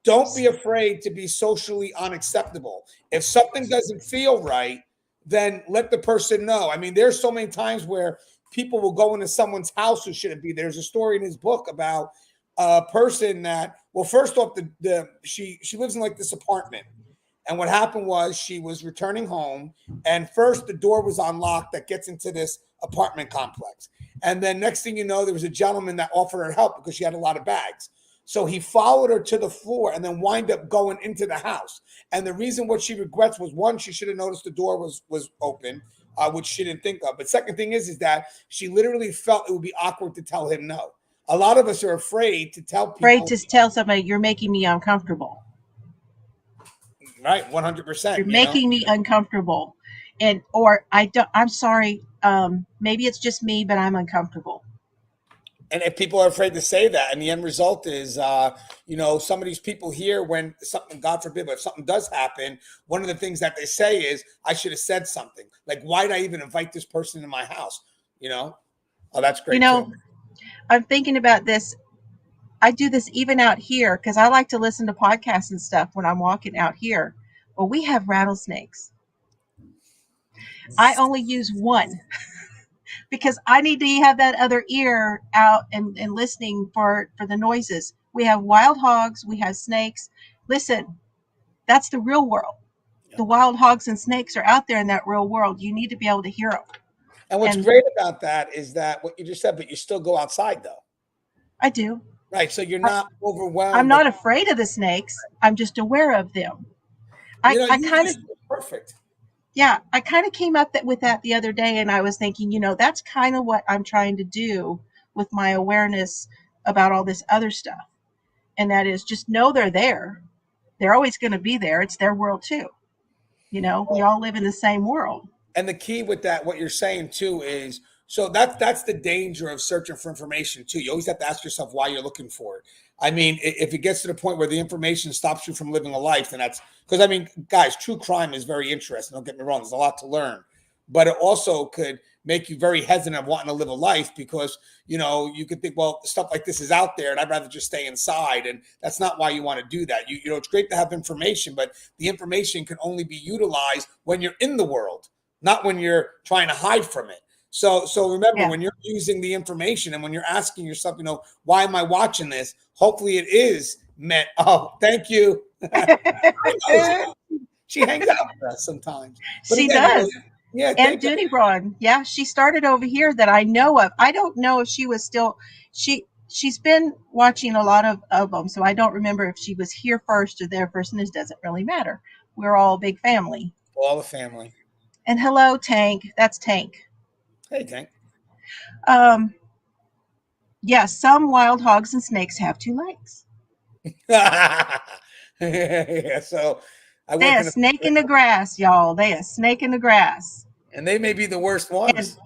Don't be afraid to be socially unacceptable. If something doesn't feel right, then let the person know. I mean, there's so many times where people will go into someone's house who shouldn't be. There's a story in his book about a person that, well, first off, she lives in like this apartment. And what happened was she was returning home, and first the door was unlocked that gets into this apartment complex. And then next thing you know, there was a gentleman that offered her help because she had a lot of bags. So he followed her to the floor and then wind up going into the house. And the reason what she regrets was, one, she should have noticed the door was open, which she didn't think of. But second thing is that she literally felt it would be awkward to tell him no. A lot of us are afraid to tell people. Afraid to tell somebody you're making me uncomfortable. Right, 100%. You're making me uncomfortable, I'm sorry. Maybe it's just me, but I'm uncomfortable. And if people are afraid to say that, and the end result is, some of these people here, when something, God forbid, but if something does happen, one of the things that they say is, I should have said something. Like, why did I even invite this person in my house? Oh, that's great. Too. I'm thinking about this. I do this even out here because I like to listen to podcasts and stuff when I'm walking out here. Well, we have rattlesnakes. I only use one because I need to have that other ear out and listening for the noises. We have wild hogs. We have snakes. Listen, that's the real world. The wild hogs and snakes are out there in that real world. You need to be able to hear them. And what's great about that is that what you just said, but you still go outside though. I do. Right, so you're not overwhelmed. I'm not afraid of the snakes. I'm just aware of them. I kind of perfect. Yeah, I kind of came up with that the other day, and I was thinking, that's kind of what I'm trying to do with my awareness about all this other stuff, and that is just know they're there. They're always going to be there. It's their world too. We all live in the same world. And the key with that, what you're saying too, is. So that's the danger of searching for information too. You always have to ask yourself why you're looking for it. I mean, if it gets to the point where the information stops you from living a life, then that's because, I mean, guys, true crime is very interesting. Don't get me wrong. There's a lot to learn, but it also could make you very hesitant of wanting to live a life because, you could think, well, stuff like this is out there and I'd rather just stay inside. And that's not why you want to do that. It's great to have information, but the information can only be utilized when you're in the world, not when you're trying to hide from it. So remember, when you're using the information and when you're asking yourself, why am I watching this? Hopefully it is meant. Oh, thank you. She hangs out with us sometimes. But she does. Yeah. And Duty Broad. Yeah. She started over here that I know of. I don't know if she was still, she's been watching a lot of them. So I don't remember if she was here first or there first, and it doesn't really matter. We're all a big family. All the family. And hello, Tank. That's Tank. Hey, Tank. Some wild hogs and snakes have 2 legs. Yeah, so they a snake in the grass, y'all. They a snake in the grass. And they may be the worst ones. And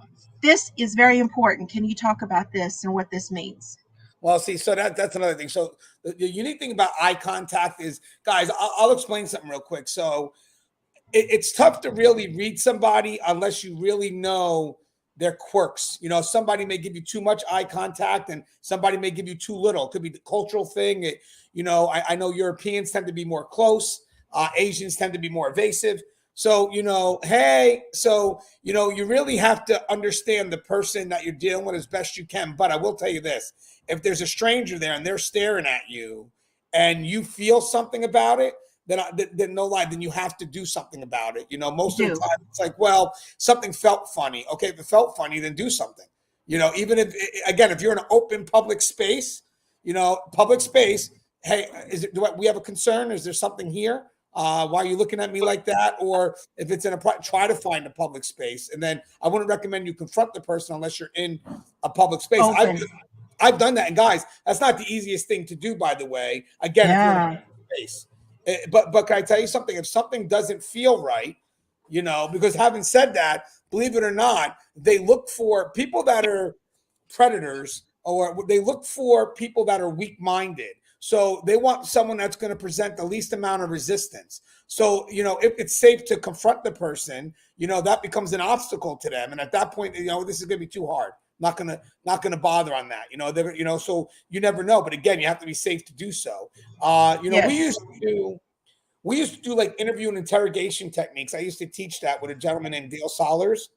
this is very important. Can you talk about this and what this means? Well, see, so that's another thing. So the unique thing about eye contact is, guys, I'll explain something real quick. So it's tough to really read somebody unless you really know their quirks. Somebody may give you too much eye contact and somebody may give you too little. It could be the cultural thing. I know Europeans tend to be more close. Asians tend to be more evasive. So, you really have to understand the person that you're dealing with as best you can. But I will tell you this, if there's a stranger there and they're staring at you and you feel something about it, then no lie, then you have to do something about it. Most of the time it's like, well, something felt funny. Okay, if it felt funny, then do something. Even if you're in an open public space, hey, do we have a concern? Is there something here? Why are you looking at me like that? Or if it's try to find a public space. And then I wouldn't recommend you confront the person unless you're in a public space. I've done that. And guys, that's not the easiest thing to do, by the way. Again, if you're in a public space. But can I tell you something? If something doesn't feel right, because having said that, believe it or not, they look for people that are predators, or they look for people that are weak-minded. So they want someone that's going to present the least amount of resistance. So, if it's safe to confront the person, that becomes an obstacle to them. And at that point, this is going to be too hard. not gonna bother on that. So you never know. But again, you have to be safe to do so. Yes. We used to do like interview and interrogation techniques. I used to teach that with a gentleman named Dale Solers.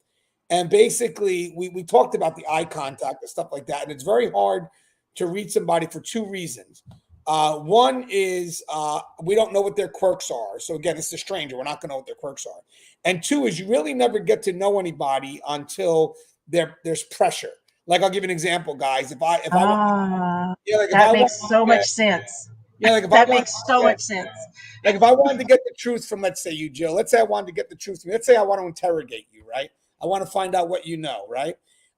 And basically, we talked about the eye contact and stuff like that. And it's very hard to read somebody for two reasons. One is we don't know what their quirks are. So again, it's a stranger. We're not going to know what their quirks are. And two is you really never get to know anybody until there's pressure. Like I'll give you an example, guys. That makes so much sense. Yeah, like that makes so much sense. Like if I wanted to get the truth from, let's say you, Jill. Let's say I wanted to get the truth from you. Let's say I want to interrogate you, right? I want to find out what you know, right?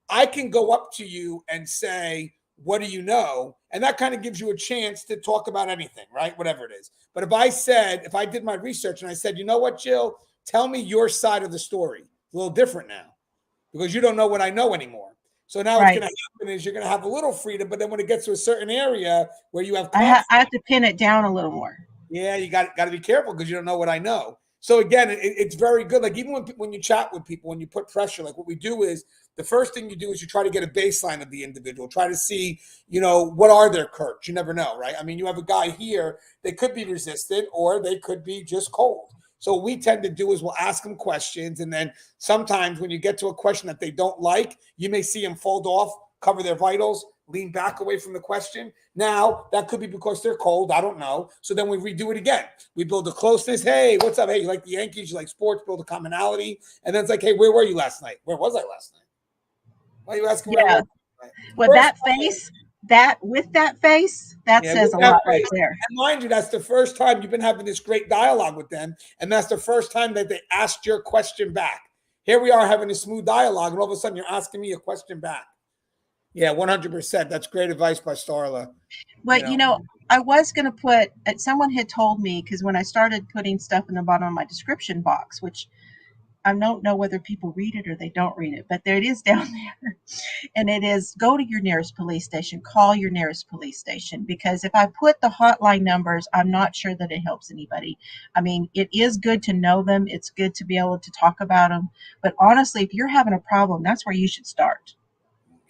I can go up to you and say, what do you know? And that kind of gives you a chance to talk about anything, right? Whatever it is. But if I did my research and I said, you know what, Jill, tell me your side of the story. It's a little different now because you don't know what I know anymore. So now what's going to happen is you're going to have a little freedom, but then when it gets to a certain area where you have I have to pin it down a little more. Yeah, you got to be careful because you don't know what I know. So again, it's very good. Like even when you chat with people, when you put pressure, like what we do is the first thing you do is you try to get a baseline of the individual, try to see, what are their quirks? You never know, right? I mean, you have a guy here, they could be resistant or they could be just cold. So what we tend to do is we'll ask them questions. And then sometimes when you get to a question that they don't like, you may see them fold off, cover their vitals, lean back away from the question. Now, that could be because they're cold. I don't know. So then we redo it again. We build a closeness. Hey, what's up? Hey, you like the Yankees? You like sports? Build a commonality. And then it's like, hey, where were you last night? Where was I last night? Why are you asking where I was last night? Well, that face, that says a lot right there. And mind you, that's the first time you've been having this great dialogue with them. And that's the first time that they asked your question back. Here we are having a smooth dialogue. And all of a sudden, you're asking me a question back. Yeah, 100%. That's great advice by Starla. Well, I was going to put, someone had told me, because when I started putting stuff in the bottom of my description box, which I don't know whether people read it or they don't read it, but there it is down there. And it is, go to your nearest police station, call your nearest police station, because if I put the hotline numbers, I'm not sure that it helps anybody. I mean, it is good to know them. It's good to be able to talk about them. But honestly, if you're having a problem, that's where you should start.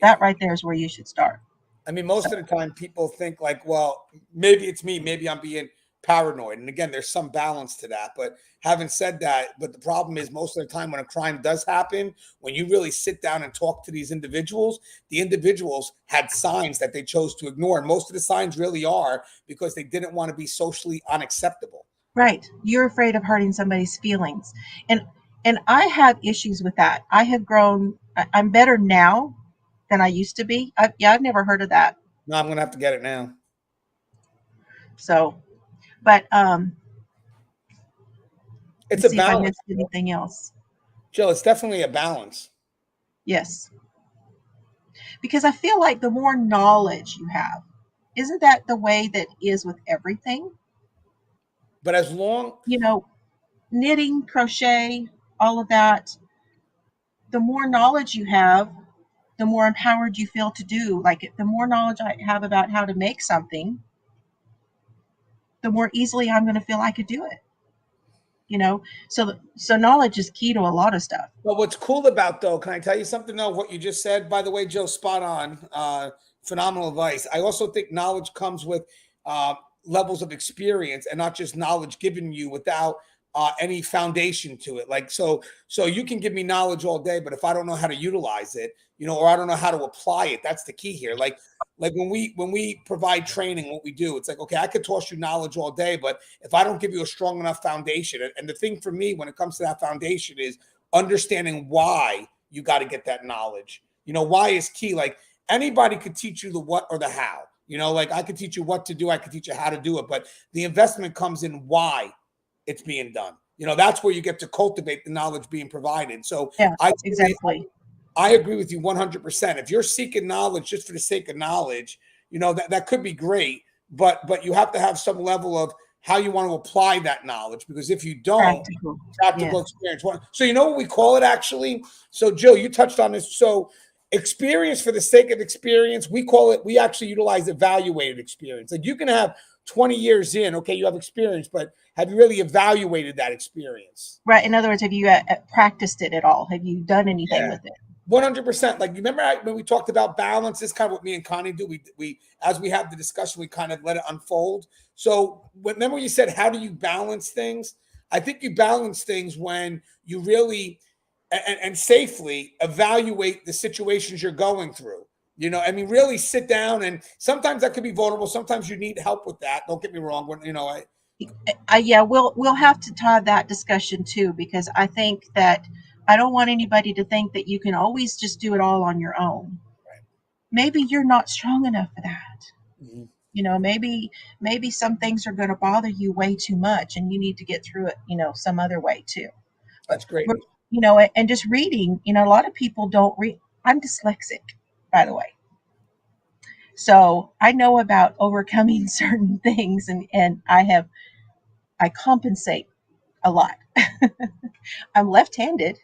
That right there is where you should start. I mean, most of the time people think like, well, maybe it's me. Maybe I'm being paranoid. And again, there's some balance to that. But having said that, but the problem is most of the time when a crime does happen, when you really sit down and talk to these individuals, the individuals had signs that they chose to ignore. And most of the signs really are because they didn't want to be socially unacceptable. Right. You're afraid of hurting somebody's feelings. And I have issues with that. I have grown. I'm better now than I used to be. I've never heard of that. No, I'm going to have to get it now. So, but it's a balance. See if I missed anything else. Jill, it's definitely a balance. Yes. Because I feel like the more knowledge you have, isn't that the way that is with everything? But as long, knitting, crochet, all of that, the more knowledge you have, the more empowered you feel to do. Like the more knowledge I have about how to make something, the more easily I'm going to feel I could do it. So knowledge is key to a lot of stuff. Well, what's cool about though, can I tell you something though? What you just said, by the way, Joe, spot on, phenomenal advice. I also think knowledge comes with levels of experience and not just knowledge given you without any foundation to it. Like, so you can give me knowledge all day, but if I don't know how to utilize it, or I don't know how to apply it, that's the key here. Like when we provide training, what we do, it's like, okay, I could toss you knowledge all day, but if I don't give you a strong enough foundation, and the thing for me when it comes to that foundation is understanding why you got to get that knowledge. Why is key. Like anybody could teach you the what or the how. Like I could teach you what to do, I could teach you how to do it, but the investment comes in why it's being done. That's where you get to cultivate the knowledge being provided. So yeah, exactly. I agree with you 100%. If you're seeking knowledge just for the sake of knowledge, that could be great, but you have to have some level of how you want to apply that knowledge, because if you don't, practical experience. So you know what we call it actually? So Jill, you touched on this. So experience for the sake of experience, we actually utilize evaluated experience. Like you can have 20 years in, okay, you have experience, but have you really evaluated that experience? Right. In other words, have you practiced it at all? Have you done anything with it? 100%. Like, you remember when we talked about balance? This is kind of what me and Connie do. We as we have the discussion, we kind of let it unfold. So remember when you said, how do you balance things? I think you balance things when you really and safely evaluate the situations you're going through. You know, I mean, really sit down, and sometimes that could be vulnerable. Sometimes you need help with that. Don't get me wrong. When, you know, yeah, we'll have to tie that discussion too, because I think that I don't want anybody to think that you can always just do it all on your own. Right. Maybe you're not strong enough for that. Mm-hmm. You know, maybe some things are going to bother you way too much, and you need to get through it, you know, some other way too. That's great. You know, and just reading, you know, a lot of people don't read. I'm dyslexic, by the way. So I know about overcoming certain things, and I compensate a lot. I'm left-handed.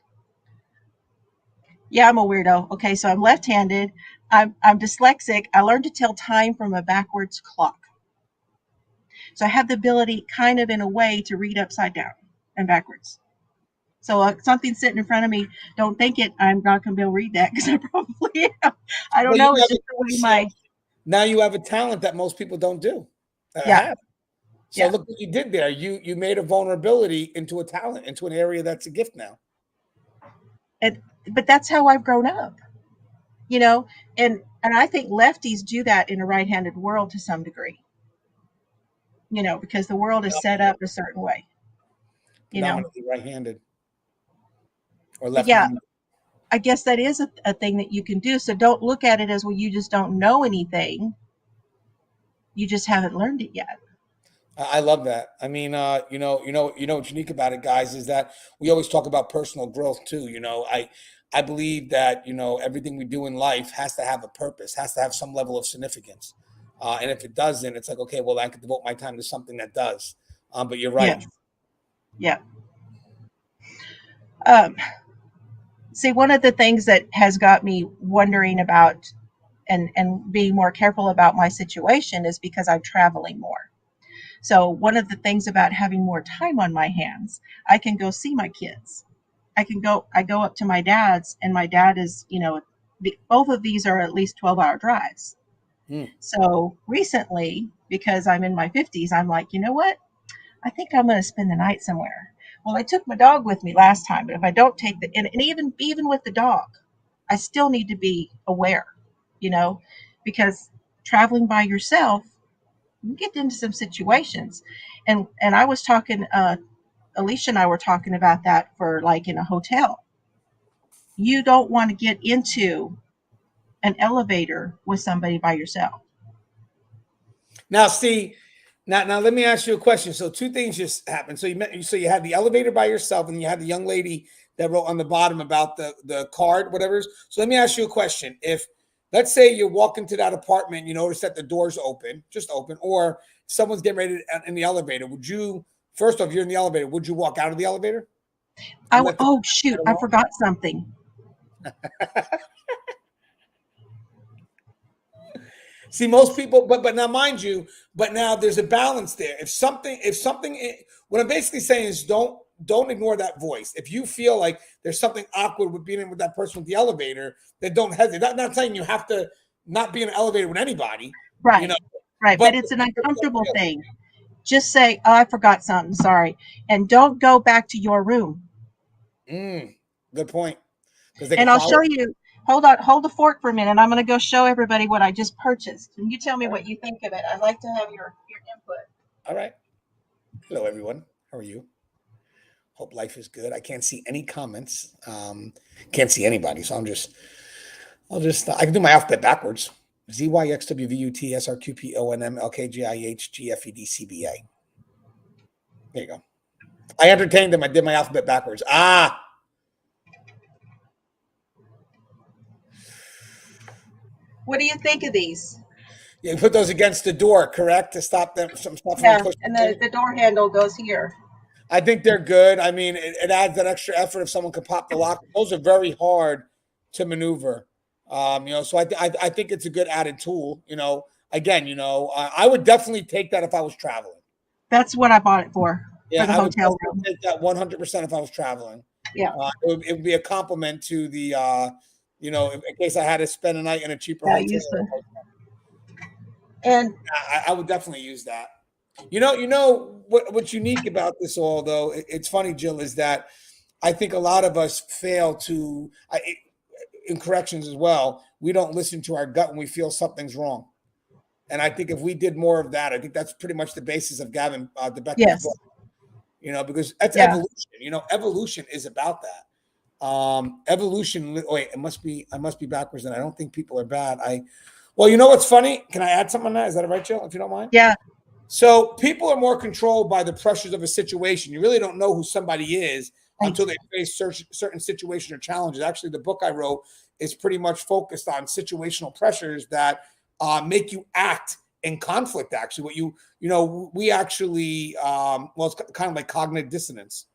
Yeah, I'm a weirdo. Okay, so I'm left-handed. I'm dyslexic. I learned to tell time from a backwards clock. So I have the ability, kind of in a way, to read upside down and backwards. So something sitting in front of me, don't think it. I'm not going to be able to read that, because I probably am. I don't know. It's just the way my. Now you have a talent that most people don't do. Yeah. So look what you did there. You made a vulnerability into a talent, into an area that's a gift now. But that's how I've grown up, you know, and I think lefties do that in a right-handed world to some degree, you know, because the world is set up a certain way, you know. Right-handed or left. Yeah, I guess that is a thing that you can do. So don't look at it as, well, you just don't know anything. You just haven't learned it yet. I love that. I mean, you know what's unique about it, guys, is that we always talk about personal growth too. You know, I believe that, you know, everything we do in life has to have a purpose, has to have some level of significance. And if it doesn't, it's like, okay, well, I could devote my time to something that does. But you're right. Yeah. See, one of the things that has got me wondering about and being more careful about my situation is because I'm traveling more. So one of the things about having more time on my hands, I can go see my kids. I go up to my dad's, and my dad is, you know, both of these are at least 12-hour drives. So recently, because I'm in my 50s, I'm like, you know what? I think I'm going to spend the night somewhere. Well, I took my dog with me last time, but if I don't take and even with the dog, I still need to be aware, you know, because traveling by yourself, you get into some situations. And I was talking, Alicia and I were talking about that for, like, in a hotel. You don't want to get into an elevator with somebody by yourself. Now, see, now let me ask you a question. So two things just happened. So you had the elevator by yourself, and you had the young lady that wrote on the bottom about the card, whatever it is. So let me ask you a question. If, let's say, you walk into that apartment, you notice that the door's open, just open, or someone's getting ready in the elevator, would you, first off, you're in the elevator, would you walk out of the elevator? Oh, shoot, I forgot something. See, most people, but now, mind you, but now there's a balance there. If something, what I'm basically saying is, don't ignore that voice. If you feel like there's something awkward with being in with that person with the elevator, then don't hesitate. Not saying you have to not be in an elevator with anybody, right? You know, right, but it's an uncomfortable thing. Just say, "Oh, I forgot something. Sorry," and don't go back to your room. Good point. And I'll show you. Hold the fork for a minute. I'm going to go show everybody what I just purchased. And you tell me what you think of it. I'd like to have your input. All right. Hello, everyone. How are you? Hope life is good. I can't see any comments. Can't see anybody. So I can do my alphabet backwards. ZYXWVUTSRQPONMLKGIHGFEDCBA. There you go. I entertained them. I did my alphabet backwards. What do you think of these? You put those against the door, correct? To stop them from pushing. And the door handle goes here. I think they're good. I mean, it adds that extra effort if someone could pop the lock. Those are very hard to maneuver. You know, so I think it's a good added tool. You know, again, you know, I would definitely take that if I was traveling. That's what I bought it for. Yeah, for the hotel room. Take that 100% if I was traveling. Yeah, it would be a compliment to the in case I had to spend a night in a cheaper Yeah, I hotel. use and I would definitely use that. What's unique about this all, though, it's funny, Jill, is that I think a lot of us fail to, in corrections as well, we don't listen to our gut when we feel something's wrong. And I think if we did more of that, I think that's pretty much the basis of Gavin DeBecker's yes, book, because that's yeah. evolution. Evolution is about that. Evolution. Wait, I must be backwards, and I don't think people are bad. Well, you know what's funny? Can I add something on that? Is that all right, Jill, if you don't mind? Yeah. So people are more controlled by the pressures of a situation. You really don't know who somebody is until they face certain situation or challenges. Actually, the book I wrote is pretty much focused on situational pressures that make you act in conflict. Actually, we actually, it's kind of like cognitive dissonance.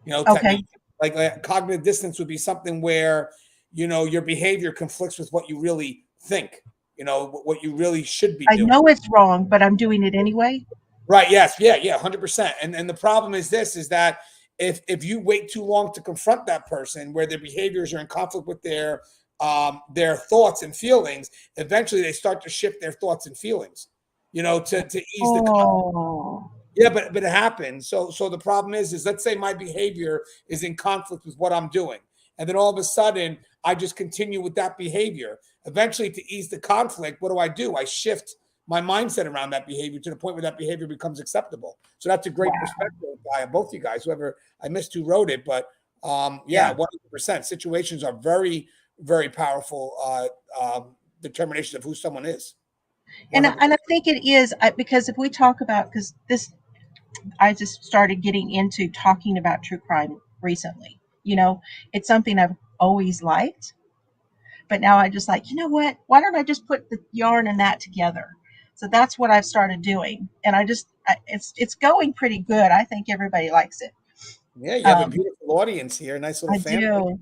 Okay. Like cognitive dissonance would be something where, your behavior conflicts with what you really think. What you really should be doing. I know it's wrong, but I'm doing it anyway. Right. Yes. Yeah. 100%. And the problem is that if you wait too long to confront that person where their behaviors are in conflict with their thoughts and feelings, eventually they start to shift their thoughts and feelings, to ease the conflict. Yeah, but it happens. So the problem is let's say my behavior is in conflict with what I'm doing. And then all of a sudden I just continue with that behavior. Eventually, to ease the conflict, what do? I shift my mindset around that behavior to the point where that behavior becomes acceptable. So that's a great perspective by both you guys, whoever I missed who wrote it. But 100%. Situations are very, very powerful determination of who someone is. 100%. And I think it is because if we talk about, because I just started getting into talking about true crime recently. It's something I've always liked. But now I just like, you know what? Why don't I just put the yarn and that together? So that's what I've started doing. And it's going pretty good. I think everybody likes it. Yeah, you have a beautiful audience here. Nice little family. I do.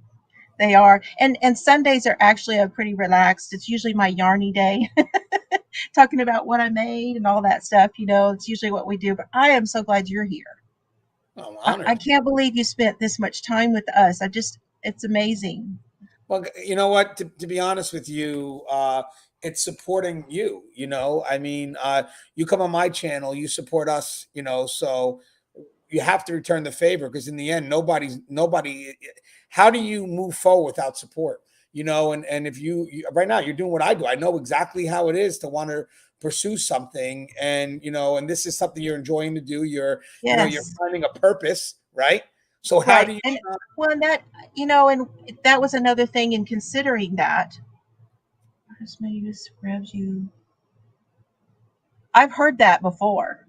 They are. And Sundays are actually pretty relaxed. It's usually my yarny day. Talking about what I made and all that stuff. It's usually what we do. But I am so glad you're here. Oh, I'm honored. I can't believe you spent this much time with us. It's amazing. Well, you know what? To be honest with you, it's supporting you. You come on my channel, you support us. So you have to return the favor because in the end, nobody. How do you move forward without support? And if you right now you're doing what I do, I know exactly how it is to want to pursue something, and this is something you're enjoying to do. You're finding a purpose, right? So how do you? And that was another thing in considering that. I've heard that before.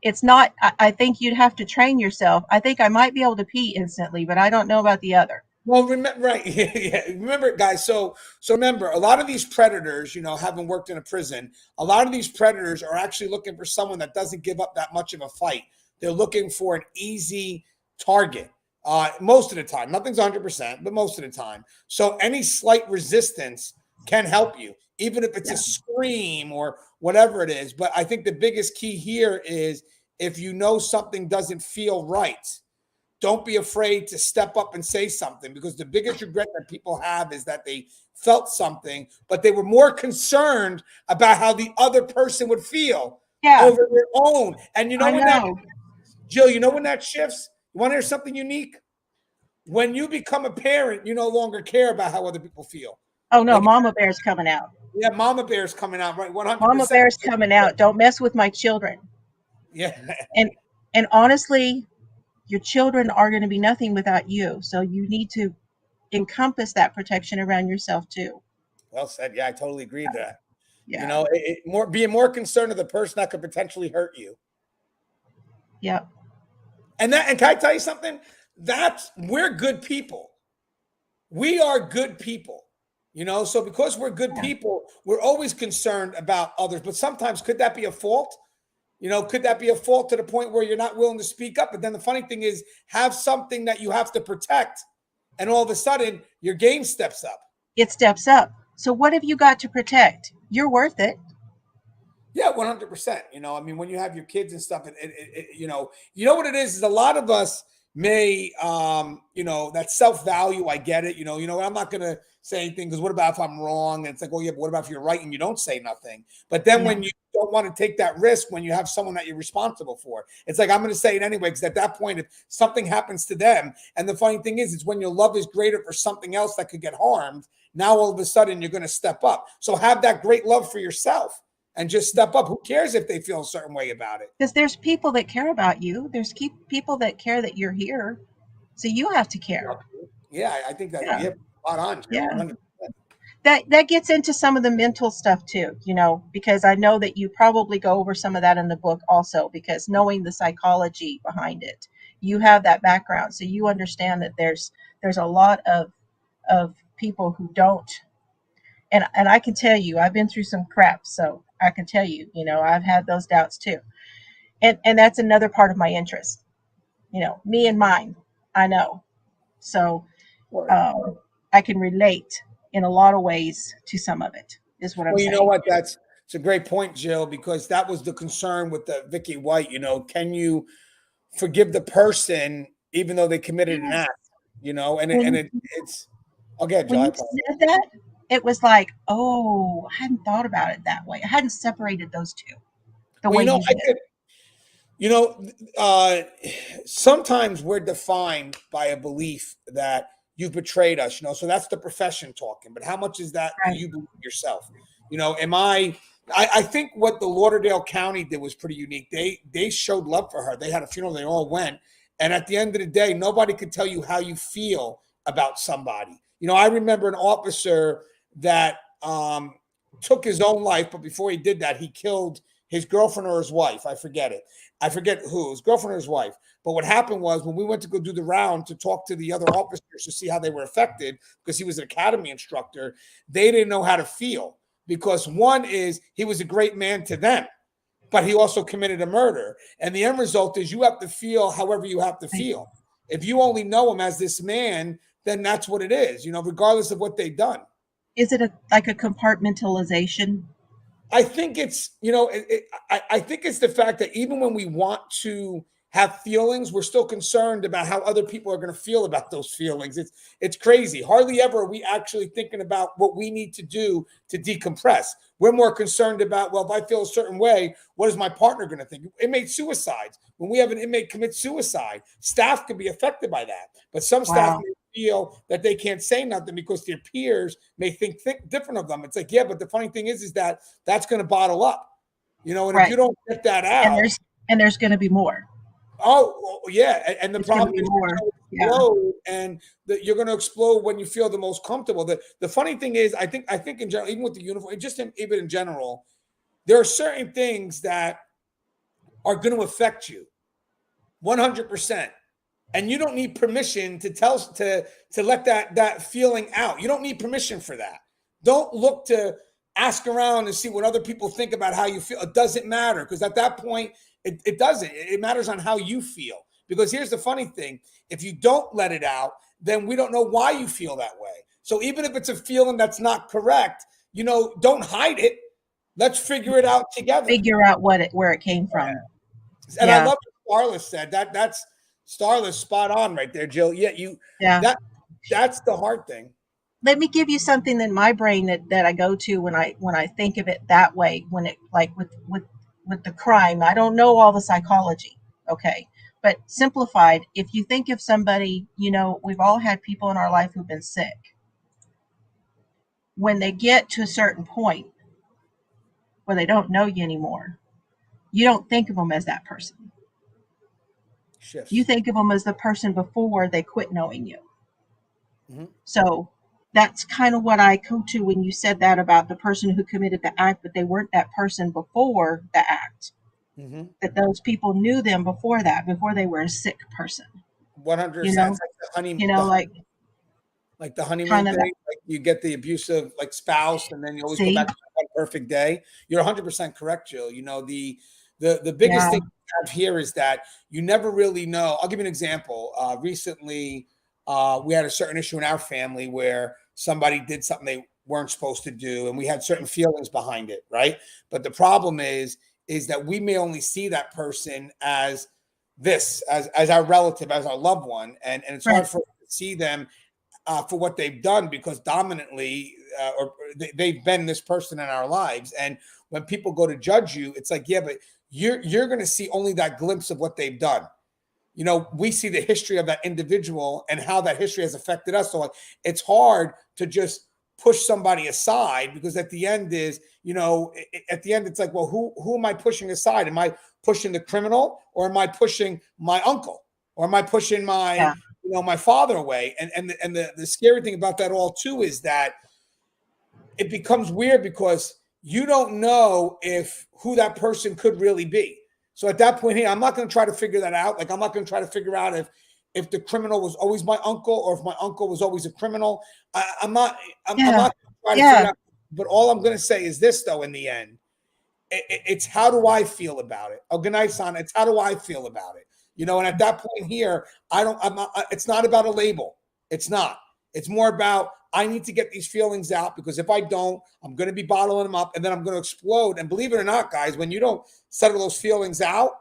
It's not. I think you'd have to train yourself. I think I might be able to pee instantly, but I don't know about the other. Well, right. Yeah. Remember, guys. So remember, a lot of these predators, having worked in a prison, a lot of these predators are actually looking for someone that doesn't give up that much of a fight. They're looking for an easy target. Most of the time, nothing's 100%, but most of the time. So any slight resistance can help you, even if it's a scream or whatever it is. But I think the biggest key here is if something doesn't feel right, don't be afraid to step up and say something, because the biggest regret that people have is that they felt something, but they were more concerned about how the other person would feel over their own. And Jill, when that shifts, you want to hear something unique? When you become a parent, you no longer care about how other people feel. Oh, no, Mama Bear's coming out. Yeah, Mama Bear's coming out, right? 100%. Mama Bear's coming out. Don't mess with my children. Yeah. And honestly, your children are going to be nothing without you. So you need to encompass that protection around yourself too. Well said. Yeah, I totally agree with that. Yeah. Being more concerned of the person that could potentially hurt you. Yeah. And can I tell you something? We're good people. We are good people, so because we're good people, we're always concerned about others. But sometimes could that be a fault? Could that be a fault to the point where you're not willing to speak up? But then the funny thing is, have something that you have to protect, and all of a sudden your game steps up. It steps up. So what have you got to protect? You're worth it. Yeah, 100%. When you have your kids and stuff, you know what it is a lot of us, may, that self-value, I get it. I'm not going to say anything because what about if I'm wrong? And it's like, oh yeah, but what about if you're right and you don't say nothing? But then when you don't want to take that risk, when you have someone that you're responsible for, it's like, I'm going to say it anyway, because at that point, if something happens to them, and the funny thing is, it's when your love is greater for something else that could get harmed, now all of a sudden you're going to step up. So have that great love for yourself and just step up. Who cares if they feel a certain way about it? Because there's people that care about you. There's people that care that you're here. So you have to care. Yeah, I think that, spot on. Yeah. 100%. That gets into some of the mental stuff too, because I know that you probably go over some of that in the book also, because knowing the psychology behind it, you have that background. So you understand that there's a lot of people who don't. And I can tell you, I've been through some crap. So I can tell you, I've had those doubts too. And that's another part of my interest, me and mine, I know. So I can relate in a lot of ways to some of it, is what I'm saying. Well, you know what? It's a great point, Jill, because that was the concern with the Vicky White. Can you forgive the person even though they committed an act? It's okay. Jill, when you said that, it was like, oh, I hadn't thought about it that way. I hadn't separated those two. Sometimes we're defined by a belief that you've betrayed us, so that's the profession talking. But how much is that you believe yourself? I think what the Lauderdale County did was pretty unique. They showed love for her. They had a funeral. They all went. And at the end of the day, nobody could tell you how you feel about somebody. I remember an officer that took his own life, but before he did that, he killed his girlfriend or his wife. I forget it. I forget who, his girlfriend or his wife. But what happened was, when we went to go do the round to talk to the other officers to see how they were affected, because he was an academy instructor, they didn't know how to feel. Because one is, he was a great man to them, but he also committed a murder. And the end result is, you have to feel however you have to feel. If you only know him as this man, then that's what it is, regardless of what they've done. Is it like a compartmentalization? I think it's, I think it's the fact that even when we want to have feelings, we're still concerned about how other people are going to feel about those feelings. It's crazy. Hardly ever are we actually thinking about what we need to do to decompress. We're more concerned about, well, if I feel a certain way, what is my partner going to think? Inmate suicides. When we have an inmate commit suicide, staff can be affected by that. But some staff may feel that they can't say nothing because their peers may think different of them. It's like, yeah, but the funny thing is that that's going to bottle up, and if you don't get that out, and there's going to be more. Oh yeah, and the problem is explode, and you're going to explode when you feel the most comfortable. The funny thing is, I think in general, even with the uniform, even in general, there are certain things that are going to affect you 100%. And you don't need permission to let that feeling out. You don't need permission for that. Don't look to ask around and see what other people think about how you feel. It doesn't matter, because at that point, it doesn't. It matters on how you feel. Because here's the funny thing. If you don't let it out, then we don't know why you feel that way. So even if it's a feeling that's not correct, don't hide it. Let's figure it out together. Figure out where it came from. And I love what Starless said. That's Starless, spot on right there, Jill. That's the hard thing. Let me give you something in my brain that I go to when I think of it that way. When it, like with the crime, I don't know all the psychology, okay, but simplified. If you think of somebody, we've all had people in our life who've been sick. When they get to a certain point where they don't know you anymore, you don't think of them as that person. Shifts. You think of them as the person before they quit knowing you. Mm-hmm. So that's kind of what I go to when you said that about the person who committed the act, but they weren't that person before the act. Mm-hmm. That those people knew them before before they were a sick person. 100%. Like the honeymoon, like the honeymoon thing. Like you get the abusive spouse, and then you always go back to one perfect day. You're 100% correct, Jill. The biggest thing we have here is that you never really know. I'll give you an example. Recently, we had a certain issue in our family where somebody did something they weren't supposed to do, and we had certain feelings behind it, right? But the problem is that we may only see that person as this as our relative, as our loved one, and it's hard for us to see them for what they've done, because dominantly they've been this person in our lives. And when people go to judge you, it's like, yeah, but you're going to see only that glimpse of what they've done. You know, we see the history of that individual and how that history has affected us. So like, it's hard to just push somebody aside, because at the end is, you know, at the end, it's like, well, who am I pushing aside? Am I pushing the criminal, or am I pushing my uncle, or am I pushing my, you know, my father away? And the scary thing about that all too is that it becomes weird, because you don't know if who that person could really be. So at that point here, I'm not going to try to figure that out. Like, I'm not going to try to figure out if the criminal was always my uncle, or if my uncle was always a criminal. I'm not going to try to figure it out. But all I'm going to say is this, though, in the end, it's how do I feel about it? Oh, good night, son. It's how do I feel about it? You know, and at that point here, it's not about a label. It's not. It's more about, I need to get these feelings out, because if I don't, I'm going to be bottling them up, and then I'm going to explode. And believe it or not, guys, when you don't settle those feelings out,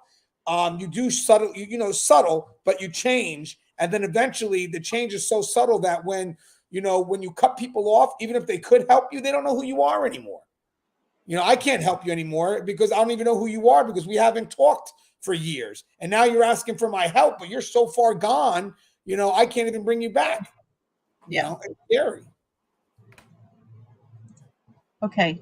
you do subtle, but you change. And then eventually the change is so subtle that when you cut people off, even if they could help you, they don't know who you are anymore. You know, I can't help you anymore because I don't even know who you are, because we haven't talked for years. And now you're asking for my help, but you're so far gone, you know, I can't even bring you back. You know, it's scary. Okay.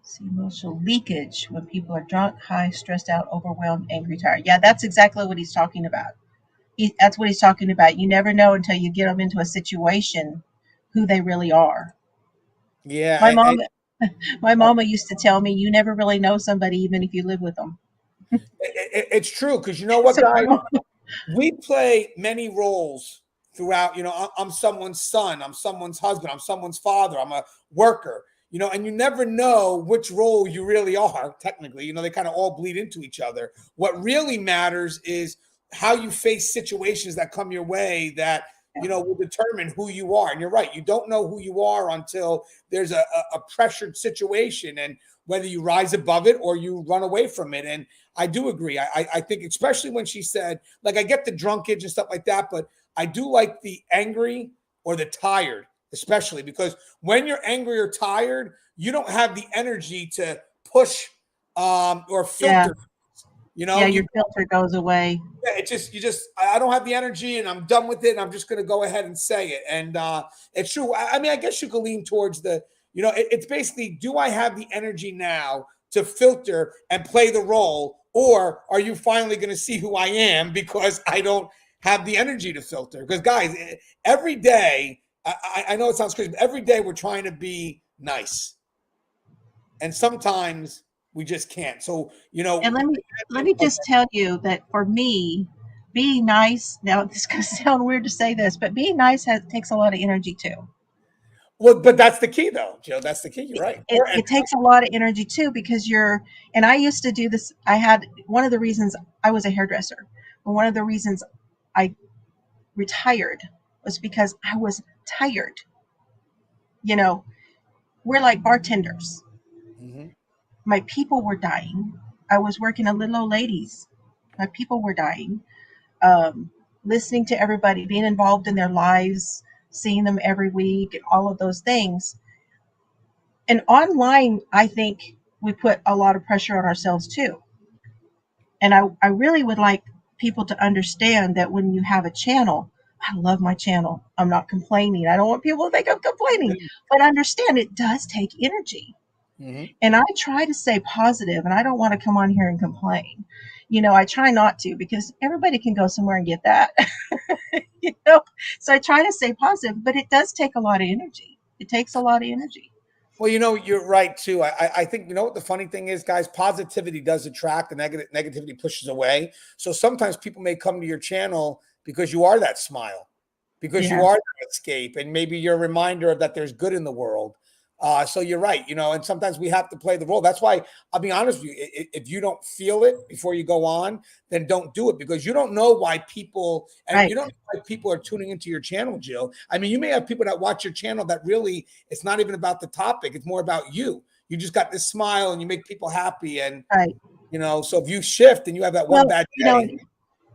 See, emotional leakage when people are drunk, high, stressed out, overwhelmed, angry, tired. Yeah, that's exactly what he's talking about. That's what he's talking about. You never know until you get them into a situation who they really are. Yeah. My mama used to tell me, you never really know somebody even if you live with them. It's true, because you know what, guys? We play many roles throughout. You know, I'm someone's son, I'm someone's husband, I'm someone's father, I'm a worker. You know, and you never know which role you really are, technically. You know, they kind of all bleed into each other. What really matters is how you face situations that come your way that, you know, will determine who you are. And you're right. You don't know who you are until there's a pressured situation, and whether you rise above it or you run away from it. And I do agree. I think, especially when she said, like, I get the drunkage and stuff like that, but I do like the angry or the tired, especially because when you're angry or tired, you don't have the energy to push or filter. You know, your filter goes away. Yeah, I don't have the energy, and I'm done with it, and I'm just going to go ahead and say it. And it's true. I mean, I guess you could lean towards it's basically, do I have the energy now to filter and play the role, or are you finally going to see who I am because I don't have the energy to filter? Because, guys, every day, I know it sounds crazy, but every day we're trying to be nice. And sometimes we just can't. So, you know. And let me just tell you that for me, being nice, now this is going to sound weird to say this, but being nice takes a lot of energy too. Well, but that's the key, though, Jill. That's the key. You're right. It takes a lot of energy too, because and I used to do this. One of the reasons I was a hairdresser, and one of the reasons I retired was because I was tired. You know, we're like bartenders. Mm-hmm. My people were dying. I was working on little old ladies. My people were dying. Listening to everybody, being involved in their lives, seeing them every week, and all of those things. And online, I think we put a lot of pressure on ourselves too. And I really would like people to understand that when you have a channel, I love my channel. I'm not complaining. I don't want people to think I'm complaining, but understand it does take energy. Mm-hmm. And I try to stay positive, and I don't want to come on here and complain. You know, I try not to, because everybody can go somewhere and get that. You know, so I try to stay positive, but it does take a lot of energy. It takes a lot of energy. Well, you know, you're right too. I think, you know what the funny thing is, guys, positivity does attract, and negativity pushes away. So sometimes people may come to your channel because you are that smile, because you are that escape, and maybe you're a reminder that there's good in the world. So you're right, you know, and sometimes we have to play the role. That's why I'll be honest with you. If you don't feel it before you go on, then don't do it, because you don't know why people, and you don't know why people are tuning into your channel, Jill. I mean, you may have people that watch your channel that really, it's not even about the topic. It's more about you. You just got this smile and you make people happy. And, you know, so if you shift and you have that one bad day. You know,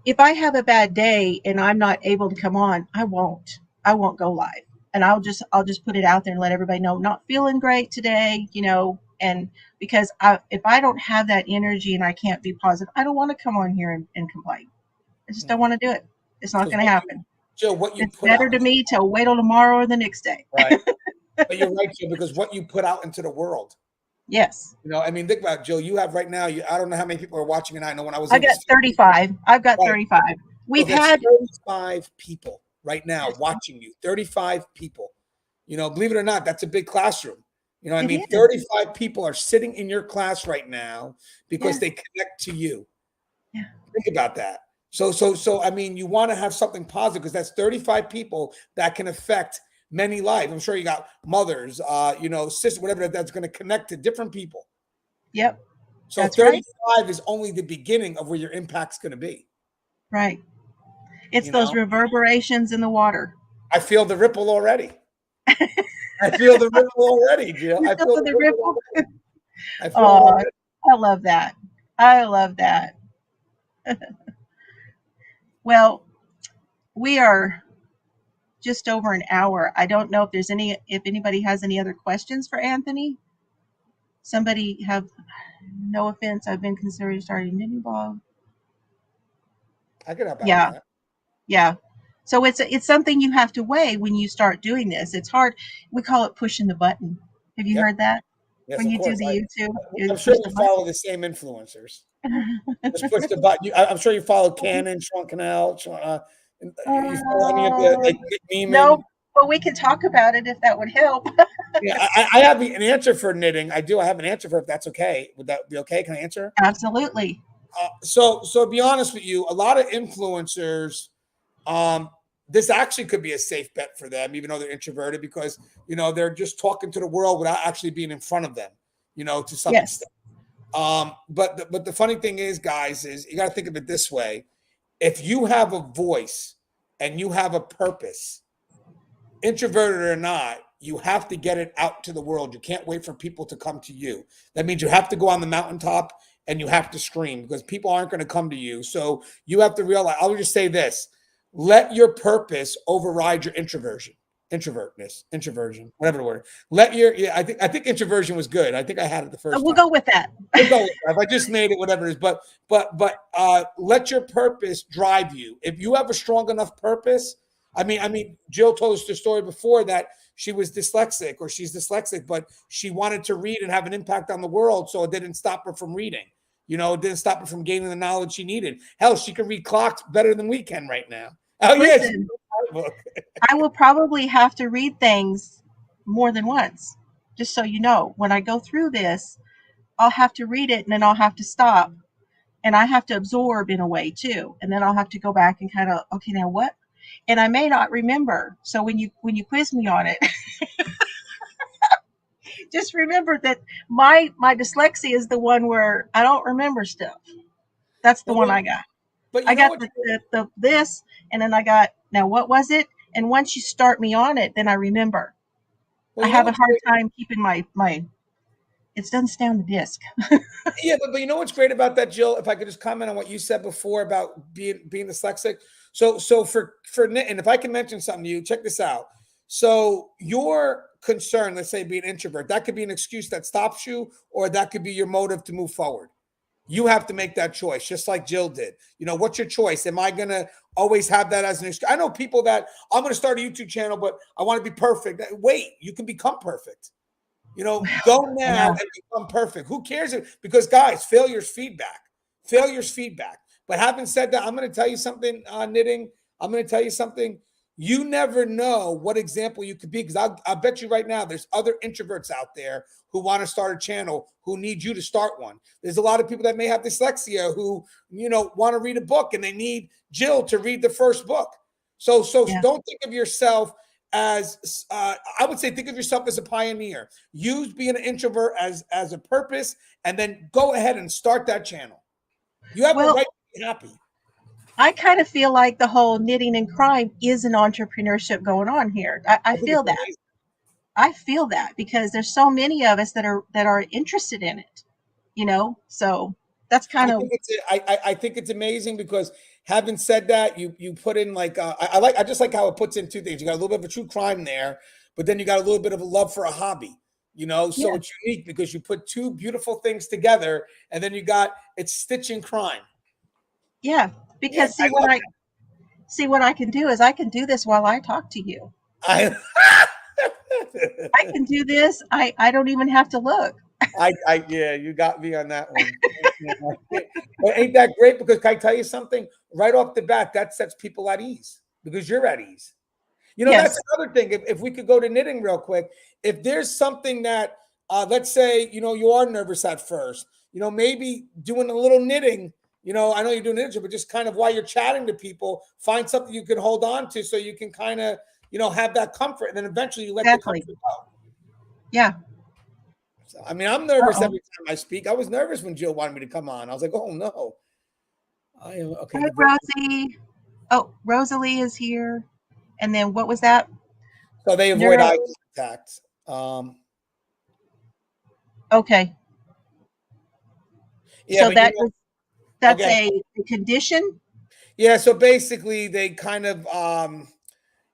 if I have a bad day and I'm not able to come on, I won't go live. And I'll just put it out there and let everybody know not feeling great today, and because if I don't have that energy and I can't be positive, I don't want to come on here and complain. I just don't want to do it. It's not going to happen. Jill, what you It's put better out to me to wait till tomorrow or the next day. right. But you're right, Jill, because what you put out into the world. Yes. I mean, think about it, Jill. You have right now. I don't know how many people are watching, and I know when I was. I got 35. I've got 35. We've had 35 people right now watching you. 35 people. Believe it or not, that's a big classroom. I mean, 35 people are sitting in your class right now because they connect to you. Yeah. Think about that. So I mean, you want to have something positive because that's 35 people that can affect many lives. I'm sure you got mothers, sisters, whatever that's going to connect to different people. Yep. So that's 35 right. is only the beginning of where your impact's going to be. Right. It's those reverberations in the water. I feel the ripple already. I feel the ripple already, Jill. I feel the ripple. I feel it already. I love that. I love that. Well, we are just over an hour. I don't know if anybody has any other questions for Anthony. Somebody have, no offense, I've been considering starting knitting blog. I could help out with that. Yeah. So it's something you have to weigh when you start doing this. It's hard. We call it pushing the button. Have you heard that? Yes, when of you course. do the YouTube, I'm sure you follow the same influencers. Just push the button. I'm sure you follow Cannon, Sean Cannell. You follow any of the Nick Neiman? No, but we could talk about it if that would help. Yeah, I have an answer for knitting. I have an answer for if that's okay. Would that be okay? Can I answer? Absolutely. So to be honest with you, a lot of influencers, this actually could be a safe bet for them, even though they're introverted, because they're just talking to the world without actually being in front of them, to some extent. But the funny thing is, guys, is you got to think of it this way: if you have a voice and you have a purpose, introverted or not, you have to get it out to the world. You can't wait for people to come to you. That means you have to go on the mountaintop and you have to scream because people aren't going to come to you. So you have to realize, I'll just say this: let your purpose override your introversion, whatever the word. I think introversion was good. I think I had it the first time. We'll go with that. If I just made it, whatever it is, but let your purpose drive you. If you have a strong enough purpose, I mean, Jill told us the story before that she was dyslexic or she's dyslexic, but she wanted to read and have an impact on the world. So it didn't stop her from reading. It didn't stop her from gaining the knowledge she needed. Hell, she can read clocks better than we can right now. Oh, listen, yes. I will probably have to read things more than once, just so you know. When I go through this, I'll have to read it and then I'll have to stop. And I have to absorb in a way too. And then I'll have to go back and kind of, okay, now what? And I may not remember. So when you quiz me on it, just remember that my dyslexia is the one where I don't remember stuff. That's the one I got. But I got the this, and then I got, now what was it? And once you start me on it, then I remember. I have a hard time keeping my it doesn't stay on the disc. Yeah, but you know what's great about that, Jill? If I could just comment on what you said before about being dyslexic. So for and if I can mention something to you, check this out. So your concern, let's say being an introvert, that could be an excuse that stops you, or that could be your motive to move forward. You have to make that choice, just like Jill did. What's your choice? Am I going to always have that as an excuse? I know people that I'm going to start a YouTube channel, but I want to be perfect. Wait, you can become perfect. Go now and become perfect. Who cares? Because guys, failure's feedback. But having said that, I'm going to tell you something, knitting. I'm going to tell you something. You never know what example you could be, because I'll bet you right now there's other introverts out there who want to start a channel who need you to start one. There's a lot of people that may have dyslexia who, want to read a book and they need Jill to read the first book. So don't think of yourself as I would say, think of yourself as a pioneer. Use being an introvert as a purpose, and then go ahead and start that channel. You have the right to be happy. I kind of feel like the whole knitting and crime is an entrepreneurship going on here. I feel that. Amazing. I feel that because there's so many of us that are interested in it, So That's kind of. I think it's amazing because having said that, you put in like I just like how it puts in two things. You got a little bit of a true crime there, but then you got a little bit of a love for a hobby. So it's unique because you put two beautiful things together, and then it's stitching crime. Yeah, because see what I can do is I can do this while I talk to you. I can do this. I don't even have to look. Yeah, you got me on that one. Well, ain't that great? Because can I tell you something? Right off the bat, that sets people at ease because you're at ease. That's another thing. If we could go to knitting real quick, if there's something that, let's say, you are nervous at first, maybe doing a little knitting, I know you're doing knitting, but just kind of while you're chatting to people, find something you can hold on to so you can kind of, have that comfort. And then eventually you let the comfort go. Yeah. So, I mean, I'm nervous every time I speak. I was nervous when Jill wanted me to come on. I was like, oh, no. I am okay. Hey, Rosie. Oh, Rosalie is here. And then what was that? So they avoid eye contact. Okay. Yeah, so that's a condition? Yeah, so basically they kind of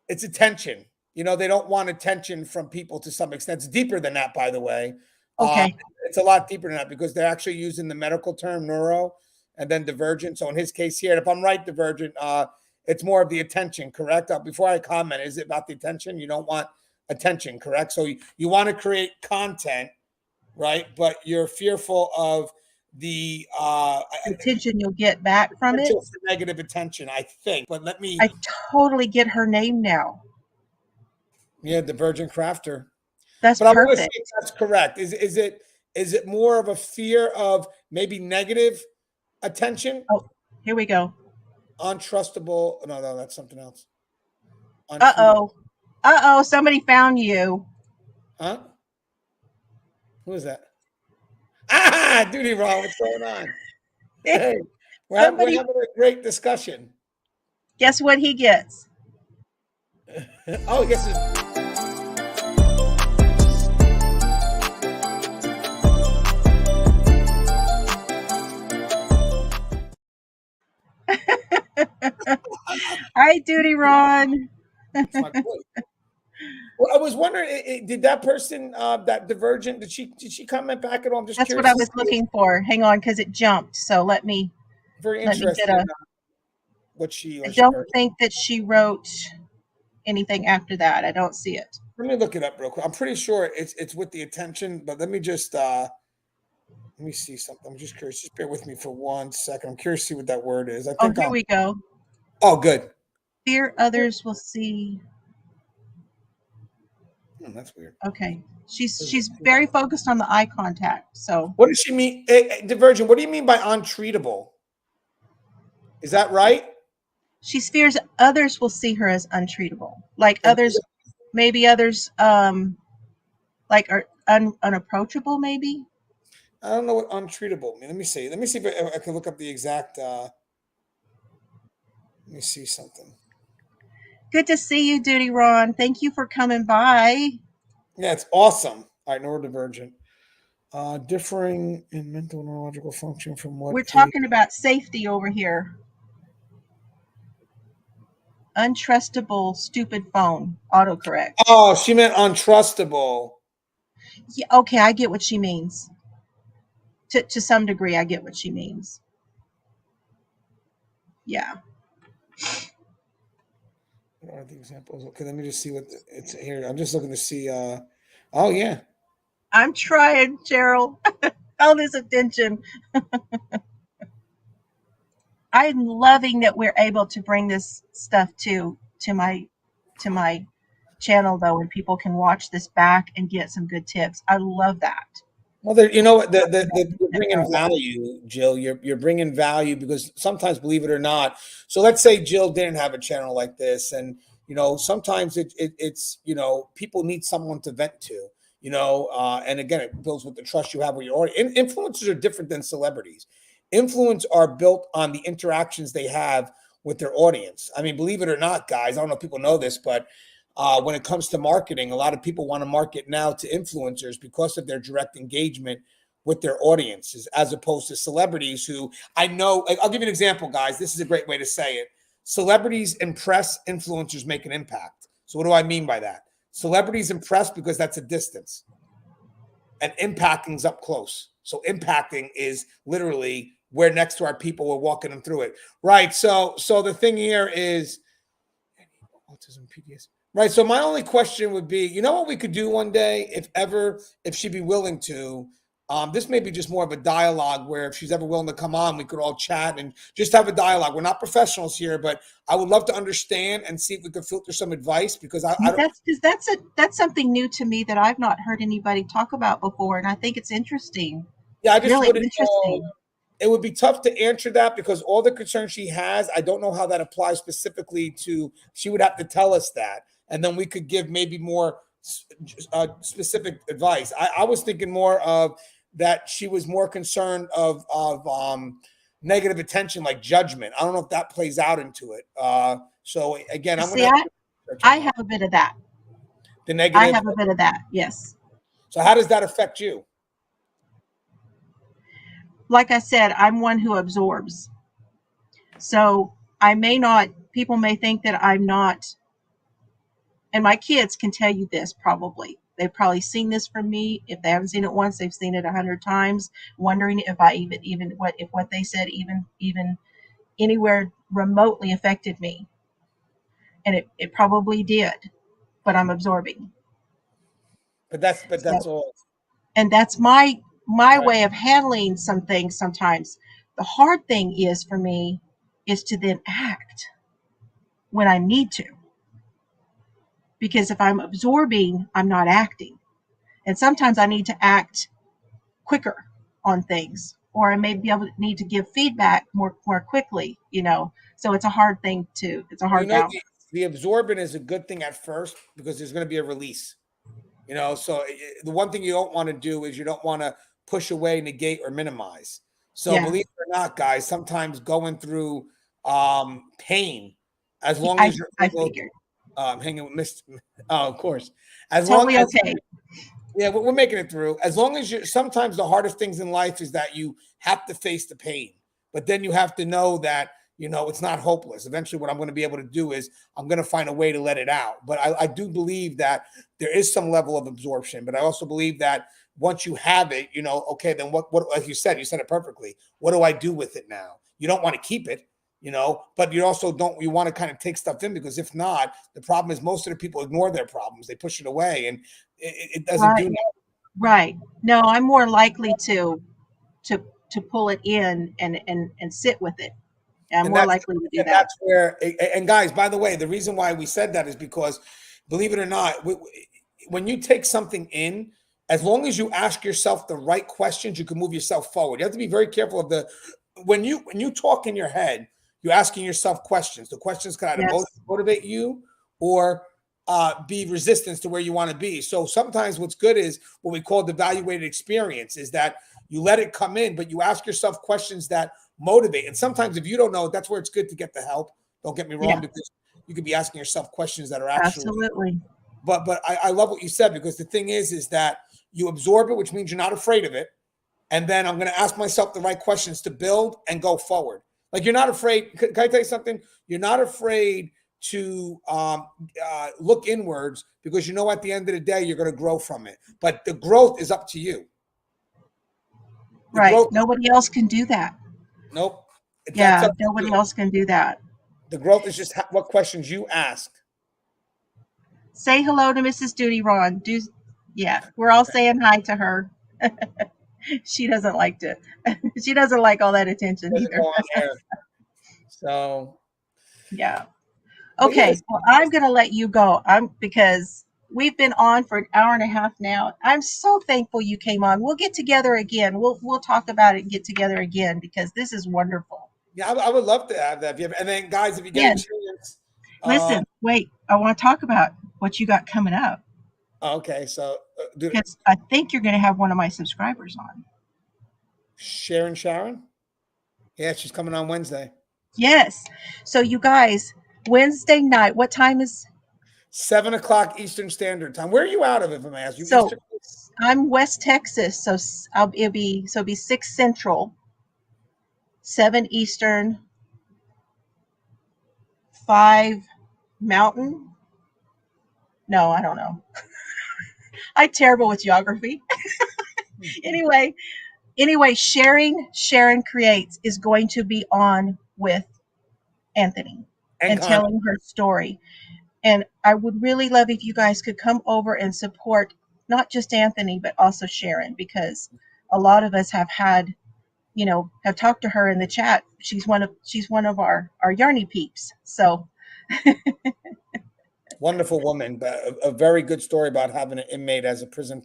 it's attention. They don't want attention from people to some extent. It's deeper than that, by the way. Okay. It's a lot deeper than that because they're actually using the medical term neuro and then divergent. So in his case here, if I'm right, divergent, it's more of the attention, correct? Before I comment, is it about the attention? You don't want attention, correct? So you want to create content, right? But you're fearful of the attention you'll get back from it. Negative attention, I think. But I totally get her name now. Yeah, Divergent Crafter. That's but perfect. I'm going to say that's correct. Is it more of a fear of maybe negative attention? Oh, here we go. Untrustable. No, that's something else. Uh-oh. Somebody found you. Huh? Who is that? Ah, Duty Ron, what's going on? Hey, we're having a great discussion. Guess what he gets? Oh, I guess Hi, Duty Ron. Well, I was wondering, did that person, that Divergent, did she comment back at all? I'm just That's curious. what I was looking for. Hang on, because it jumped. So let me. Very interesting. What she. I don't think that she wrote anything after that. I don't see it. Let me look it up real quick. I'm pretty sure it's with the attention, but let me just let me see something. I'm just curious. Just bear with me for 1 second. I'm curious to see what that word is. I think. Here we go. Oh, good. Fear others will see. That's weird. Okay. She's very focused on the eye contact. So what does she mean? Divergent, what do you mean by untreatable? Is that right? She fears others will see her as untreatable. Like others, maybe others like are unapproachable, maybe. I don't know what untreatable means. Let me see. Let me see if I can look up the exact let me see something. Good to see you, Duty Ron. Thank you for coming by. Yeah, it's awesome. All right, neurodivergent. Differing in mental and neurological function from what? We're talking about safety over here. Untrustable, stupid phone. Autocorrect. Oh, she meant untrustable. Yeah, okay, I get what she means. To some degree, I get what she means. Yeah. What are the examples? Okay, let me just see what it's here. I'm just looking to see. Oh yeah. I'm trying, Cheryl. All this attention. I'm loving that we're able to bring this stuff to my channel though, and people can watch this back and get some good tips. I love that. Well, you know what? You're bringing value, Jill. You're bringing value because sometimes, believe it or not, so let's say Jill didn't have a channel like this, and sometimes it's people need someone to vent to, and again, it builds with the trust you have with your audience. Influencers are different than celebrities. Influence are built on the interactions they have with their audience. I mean, believe it or not, guys, I don't know if people know this, but when it comes to marketing, a lot of people want to market now to influencers because of their direct engagement with their audiences, as opposed to celebrities who I know. Like, I'll give you an example, guys. This is a great way to say it. Celebrities impress, influencers make an impact. So what do I mean by that? Celebrities impress because that's a distance, and impacting's up close. So impacting is literally we're next to our people, we're walking them through it. Right. So the thing here is autism, PTSD. Right. So my only question would be, you know what we could do one day, if she'd be willing to, this may be just more of a dialogue where if she's ever willing to come on, we could all chat and just have a dialogue. We're not professionals here, but I would love to understand and see if we could filter some advice, because I don't. That's something new to me that I've not heard anybody talk about before, and I think it's interesting. Yeah, I just really wouldn't interesting. know. It would be tough to answer that because all the concerns she has, I don't know how that applies specifically to. She would have to tell us that, and then we could give maybe more specific advice. I was thinking more of that she was more concerned of negative attention, like judgment. I don't know if that plays out into it. So again, I have a bit of that. The negative. I have a bit of that. Yes. So how does that affect you? Like I said, I'm one who absorbs. So people may think that I'm not, and my kids can tell you this probably. They've probably seen this from me. If they haven't seen it once, they've seen it 100 times, wondering if I even what they said even anywhere remotely affected me. And it probably did, but I'm absorbing. But that's all. And that's my way of handling some things sometimes. The hard thing is for me is to then act when I need to. Because if I'm absorbing, I'm not acting. And sometimes I need to act quicker on things, or I may be able to need to give feedback more quickly, So it's a hard thing too. It's a hard balance. The absorbent is a good thing at first because there's going to be a release. So the one thing you don't want to do is you don't want to push away, negate, or minimize. So believe it or not, guys, sometimes going through pain, as long as you're able, hanging with Mr. Oh, of course. Totally okay. Yeah, we're making it through. As long as sometimes the hardest things in life is that you have to face the pain, but then you have to know that, it's not hopeless. Eventually what I'm going to be able to do is I'm going to find a way to let it out. But I do believe that there is some level of absorption, but I also believe that once you have it, okay, then what, like you said it perfectly. What do I do with it now? You don't want to keep it, but you also you want to kind of take stuff in, because if not, the problem is most of the people ignore their problems. They push it away, and it doesn't do that. Right. No, I'm more likely to pull it in and sit with it. I'm more likely to do that. That's where, and guys, by the way, the reason why we said that is because, believe it or not, when you take something in, as long as you ask yourself the right questions, you can move yourself forward. You have to be very careful of when you talk in your head, you're asking yourself questions. The questions can either motivate you or be resistance to where you want to be. So sometimes what's good is what we call the evaluated experience, is that you let it come in, but you ask yourself questions that motivate. And sometimes if you don't know, that's where it's good to get the help. Don't get me wrong, because you could be asking yourself questions that are actually. Absolutely. But I love what you said, because the thing is that you absorb it, which means you're not afraid of it. And then I'm going to ask myself the right questions to build and go forward. Like, you're not afraid. Can I tell you something? You're not afraid to look inwards, because at the end of the day, you're going to grow from it. But the growth is up to you. Right. Nobody else can do that. Nope. Nobody else can do that. The growth is just what questions you ask. Say hello to Mrs. Duty, Ron. We're all saying hi to her. She doesn't like she doesn't like all that attention either. So, yeah. Okay, well, I'm going to let you go. Because we've been on for an hour and a half now. I'm so thankful you came on. We'll get together again. We'll talk about it and get together again, because this is wonderful. Yeah, I would love to have that. And then, guys, if you get a chance. Listen, wait. I want to talk about what you got coming up. Okay, so. Because I think you're going to have one of my subscribers on. Sharon? Yeah, she's coming on Wednesday. Yes. So you guys, Wednesday night, what time is? 7:00 Eastern Standard Time. Where are you out of, if I'm asking? So I'm West Texas, so it'll be 6 Central, 7 Eastern, 5 Mountain. No, I don't know. I'm terrible with geography. anyway, Sharon Creates is going to be on with Anthony And and Connie. telling her story. And I would really love if you guys could come over and support not just Anthony, but also Sharon, because a lot of us have had, have talked to her in the chat. She's one of our Yarny peeps. So Wonderful woman, but a very good story about having an inmate as a prison,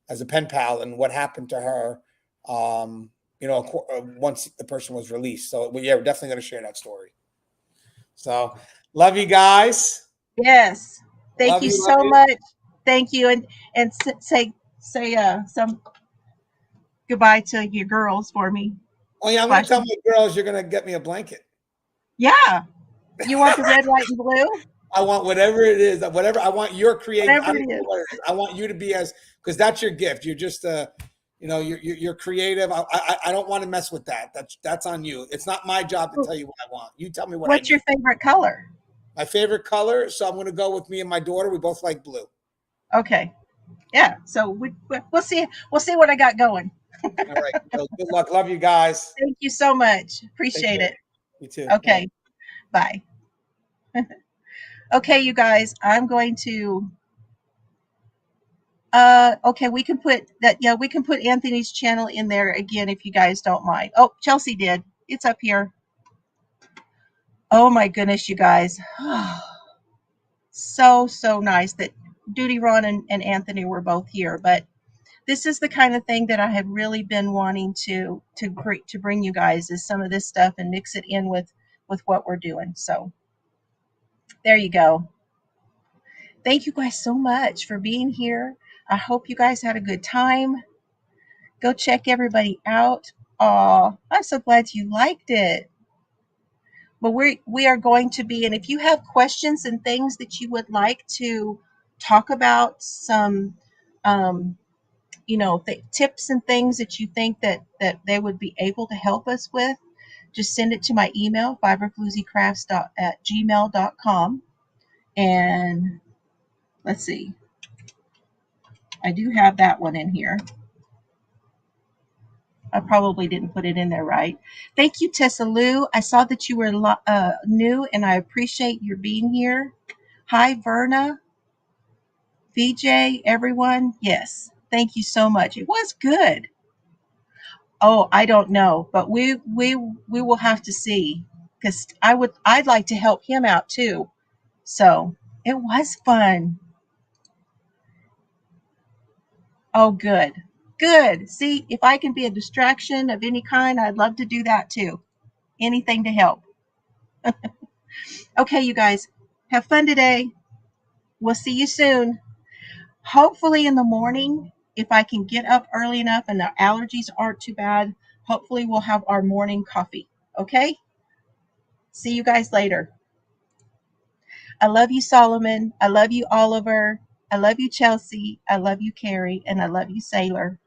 as a pen pal, and what happened to her, once the person was released. So we're definitely going to share that story. So love you guys. yes, thank Love you you, so love you. much. Thank you, and say some goodbye to your girls for me. Oh yeah, I'm going to tell my girls you're going to get me a blanket. Yeah, you want the red, white, and blue? I want whatever it is, whatever I want. Your creative. Whatever it is. I want you to be because that's your gift. You're just you're creative. I don't want to mess with that. That's on you. It's not my job to tell you what I want. You tell me what. What's your favorite color? My favorite color. So I'm going to go with me and my daughter. We both like blue. Okay. Yeah. So we'll see. We'll see what I got going. All right. Well, good luck. Love you guys. Thank you so much. Appreciate it. You too. Okay. Bye. Okay, you guys, I'm going to okay, we can put that. Yeah, we can put Anthony's channel in there again if you guys don't mind. Oh, Chelsea did. It's up here. Oh my goodness, you guys. So nice that Duty Ron and Anthony were both here. But this is the kind of thing that I have really been wanting to bring you guys, is some of this stuff and mix it in with what we're doing. So there you go. Thank you guys so much for being here. I hope you guys had a good time. Go check everybody out. Aw, I'm so glad you liked it. But we are going to be, and if you have questions and things that you would like to talk about, some tips and things that you think that they would be able to help us with, just send it to my email, fiberflooziecrafts@gmail.com. And let's see, I do have that one in here. I probably didn't put it in there right. Thank you, Tessa Lou. I saw that you were new, and I appreciate your being here. Hi, Verna, VJ, everyone. Yes, thank you so much. It was good. Oh, I don't know, but we will have to see, because I'd like to help him out too. So it was fun. Oh, good. Good. See, if I can be a distraction of any kind, I'd love to do that too. Anything to help. Okay, you guys, have fun today. We'll see you soon. Hopefully in the morning, if I can get up early enough and the allergies aren't too bad, hopefully we'll have our morning coffee. Okay? See you guys later. I love you, Solomon. I love you, Oliver. I love you, Chelsea. I love you, Carrie. And I love you, Sailor.